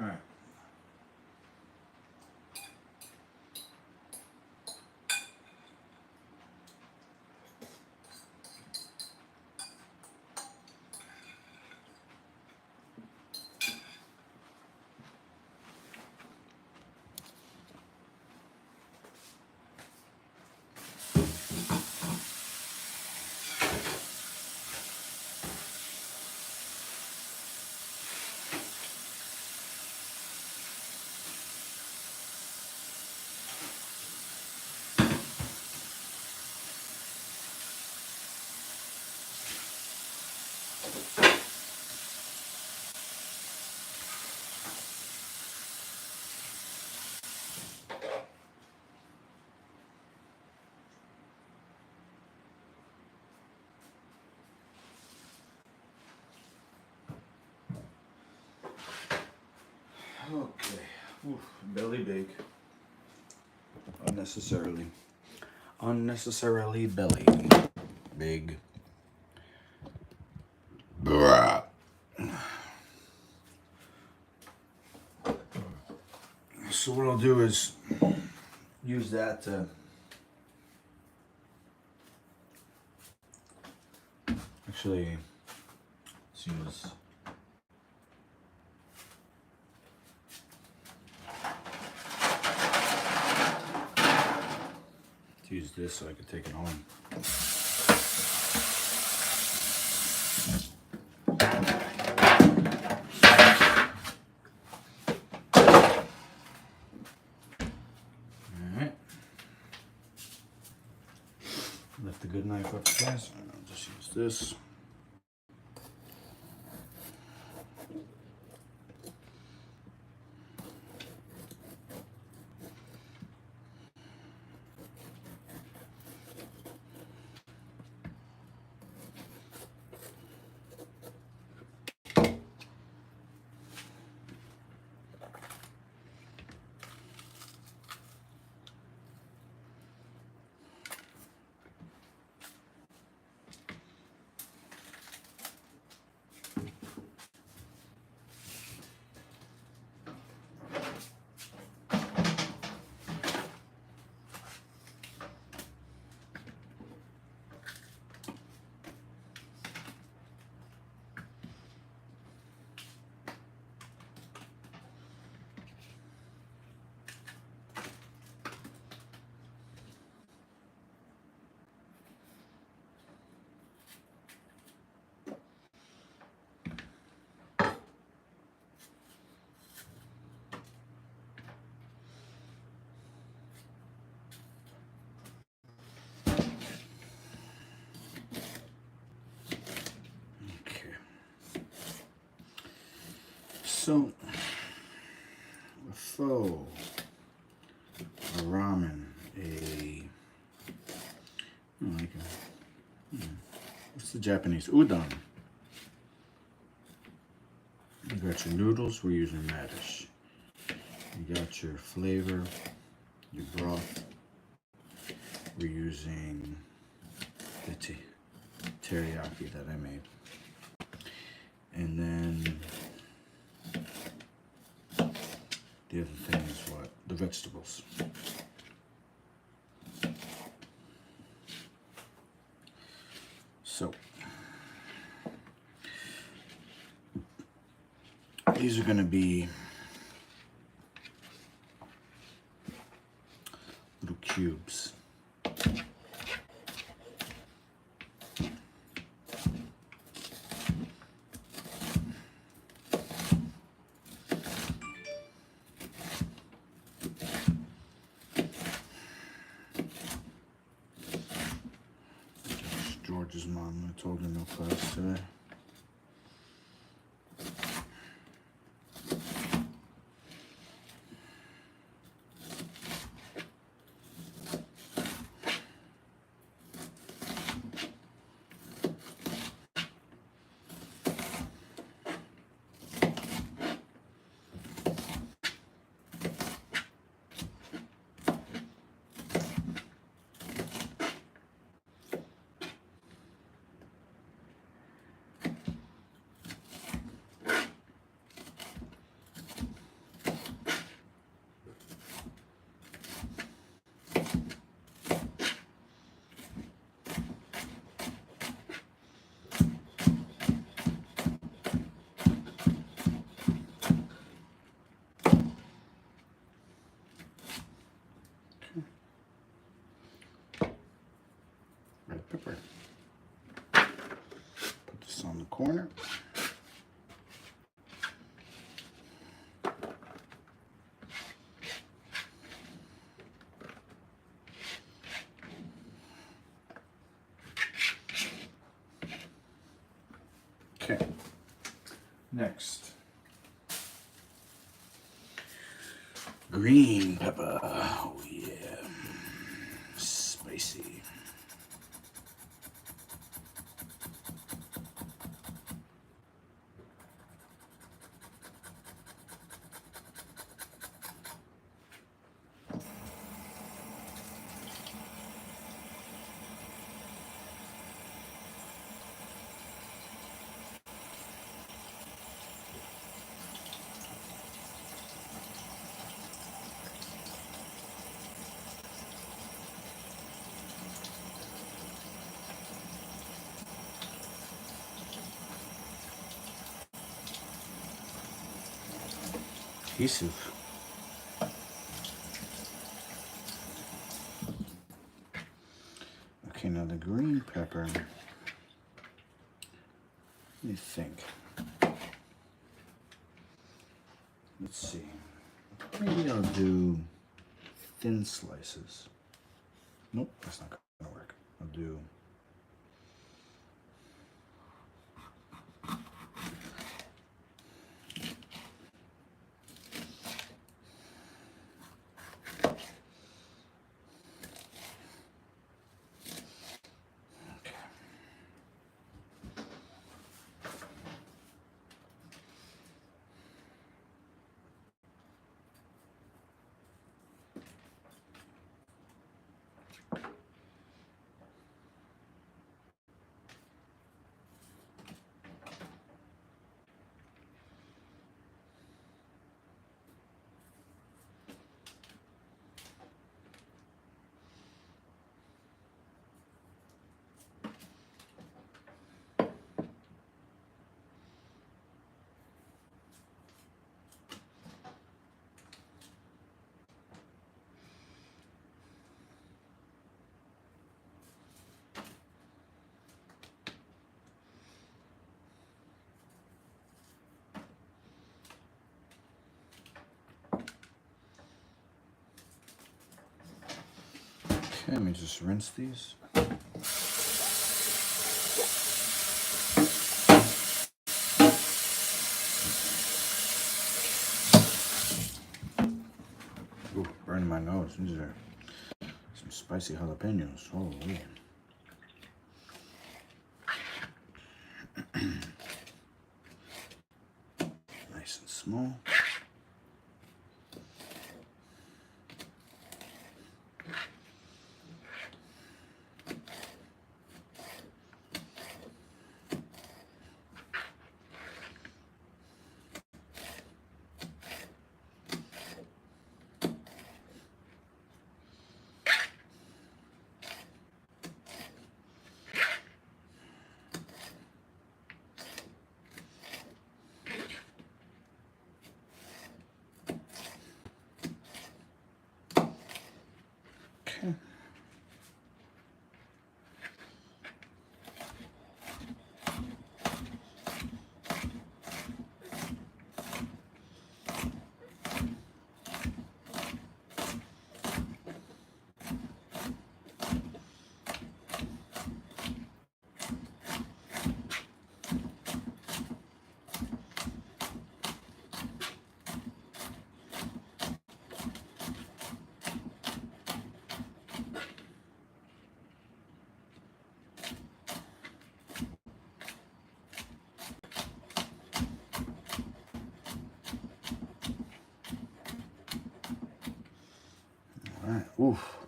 All right. Belly big. Unnecessarily. Unnecessarily belly big. Bruh. So what I'll do is use that to actually let's use this so I can take it home. Alright. Left the good knife upstairs and I'll just use this. So, a pho, a ramen, what's the Japanese? Udon. You got your noodles, we're using radish. You got your flavor, your broth, we're using the teriyaki that I made. And then the other thing is what? The vegetables. So, these are going to be little cubes. George's mom, I told her no class today. Red pepper. Put this on the corner. Okay. Next. Green pepper. Oh yeah. Spicy. adhesive. Okay, now the green pepper. Let me think. Let's see. Maybe I'll do thin slices. Nope, that's not gonna work. I'll do okay, let me just rinse these. Ooh, burning my nose. These are some spicy jalapenos. Oh, yeah. Nice and small. Okay. All right. Oof.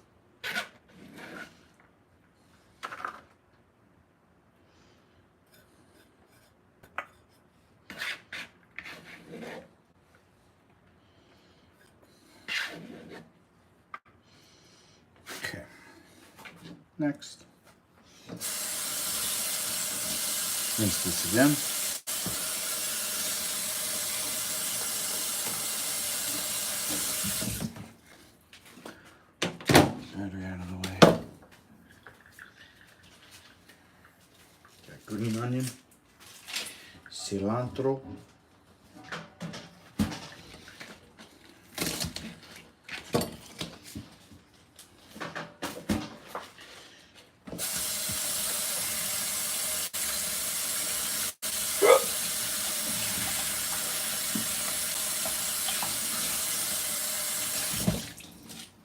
Okay. Next. Rinse this again. Battery out of the way. Got green onion, cilantro,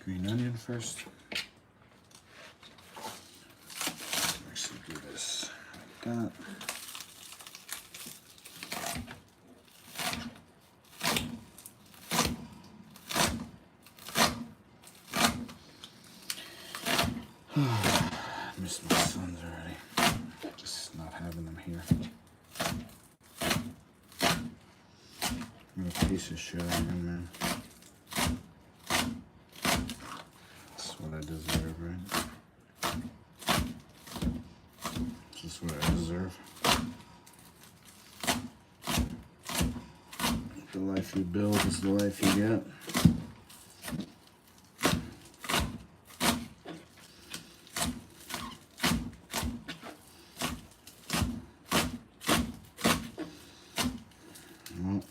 green onion first. Actually do this like that. I miss my sons already. Just not having them here. I'm a piece of shit, man. That's what I deserve, right? That's what I deserve. life you build is the life you get. Well,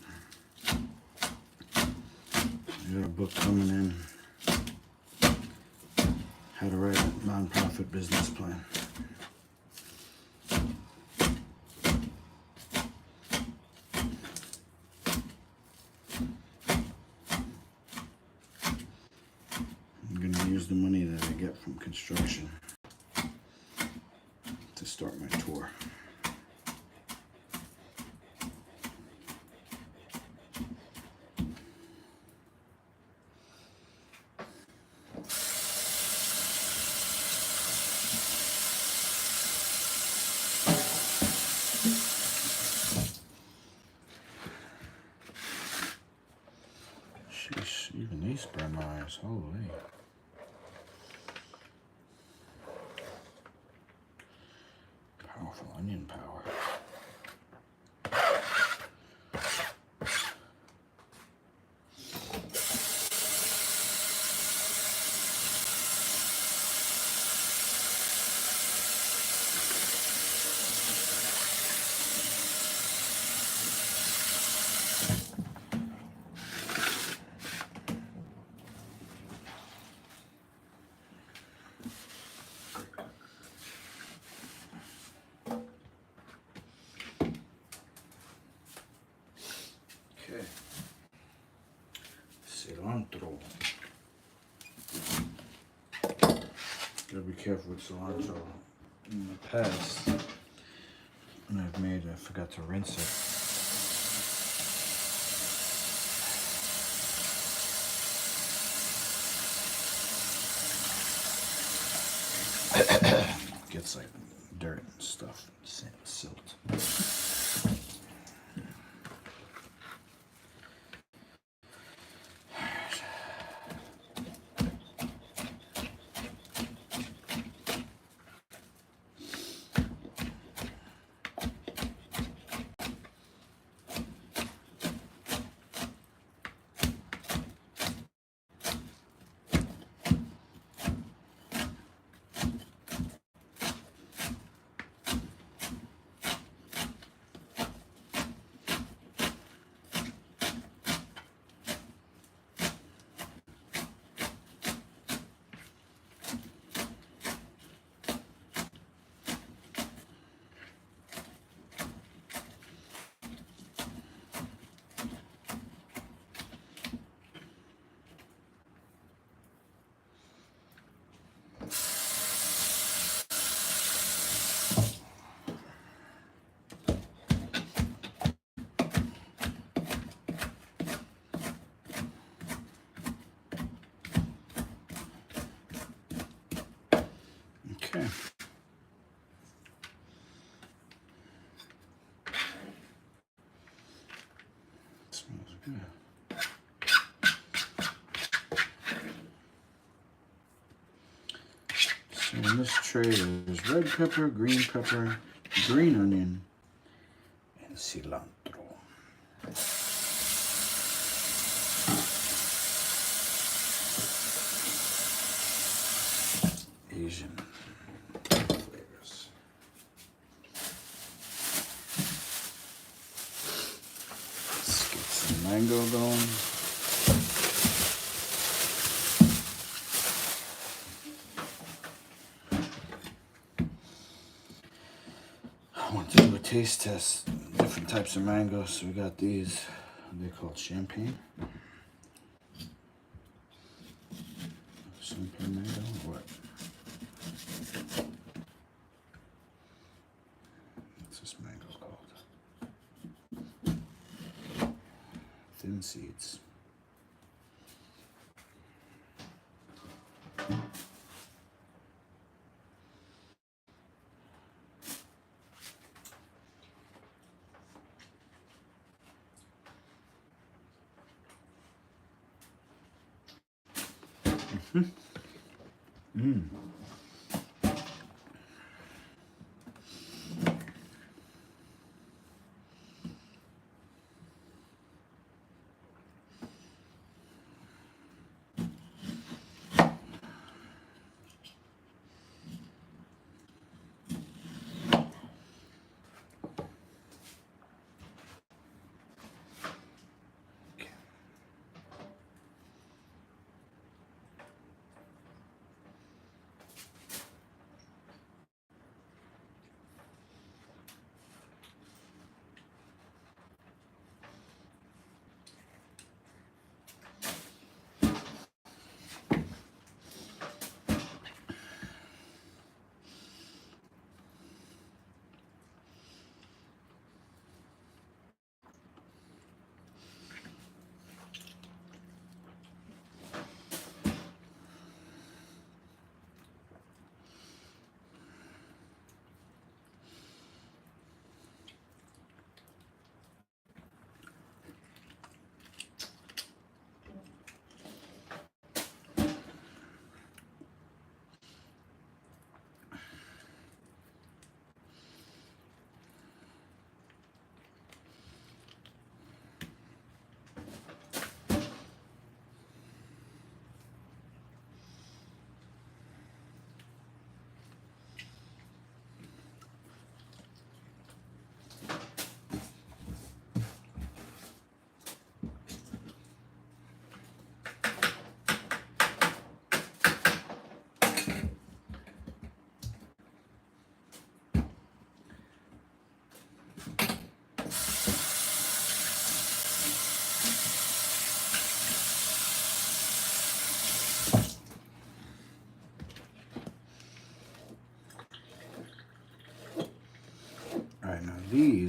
I got a book coming in. How to write a nonprofit business plan. I'm gonna use the money that I get from construction to start my tour. Sheesh, even these burn my eyes. Holy. Powerful onion power. Okay. Cilantro. Gotta be careful with cilantro. In the past, when I've made, I forgot to rinse it. Gets like dirt and stuff, silt. Okay. Smells good. So in this tray there's red pepper, green onion, and cilantro. Asian flavors. Let's get some mango going. I want to do a taste test. Different types of mangoes. So we got these. They're called champagne. Champagne mango or what? What's this mango called? Thin seeds.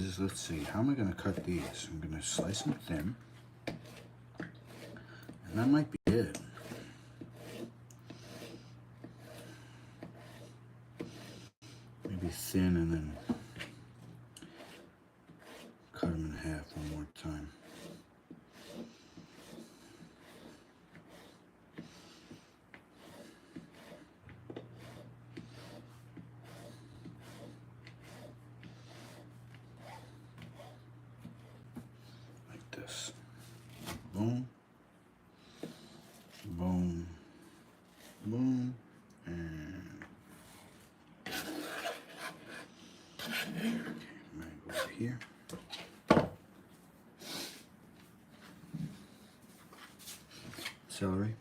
these, let's see, how am I gonna cut these? I'm gonna slice them thin. And that might be it. Maybe thin and then cut them in half one more time. Like this. Boom. Boom. Boom. And okay, I'm gonna go over here. Celery.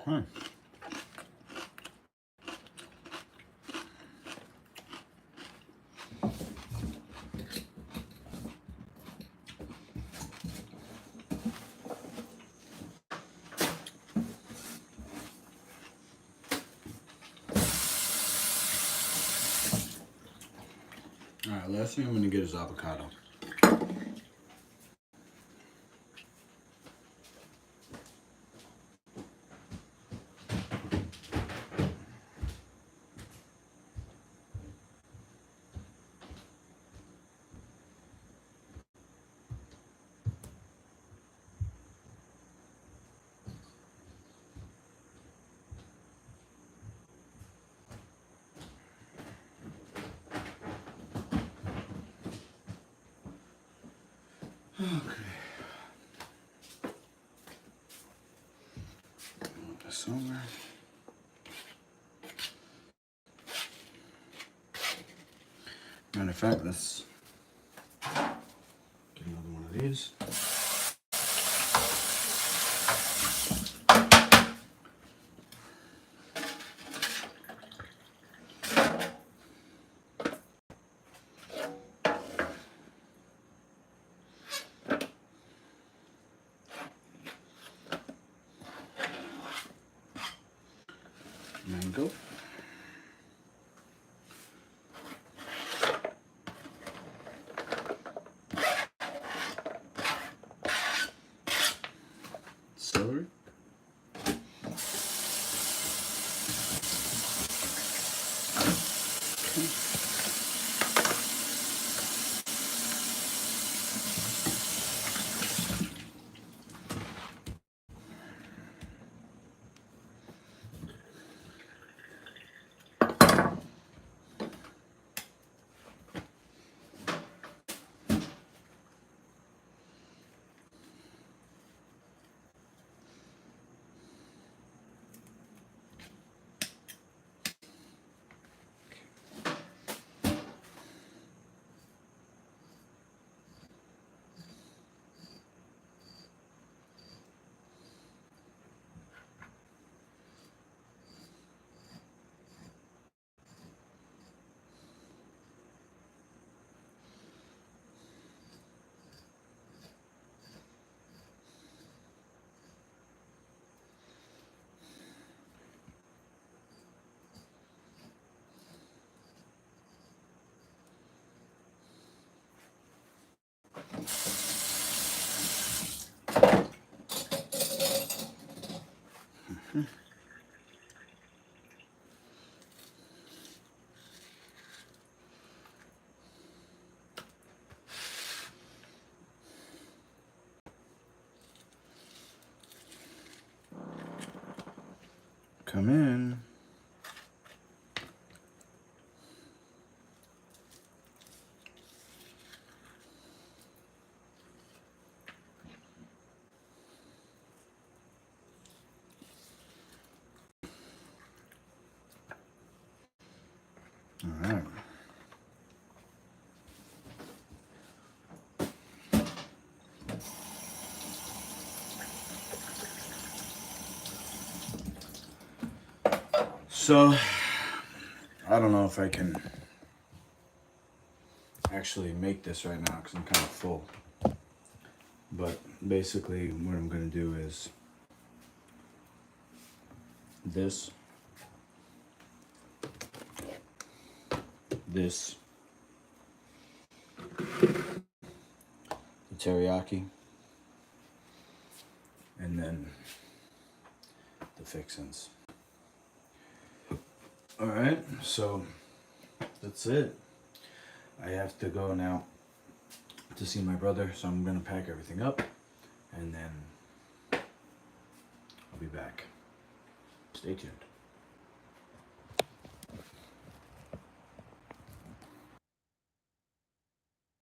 Okay. All right, last thing I'm gonna get is avocado. Okay. Move this over. Matter of fact, let's get another one of these. Mango. come in. All right. So, I don't know if I can actually make this right now because I'm kind of full. But basically, what I'm going to do is this, the teriyaki, and then the fixins. All right, so that's it. I have to go now to see my brother, so I'm gonna pack everything up, and then I'll be back. Stay tuned.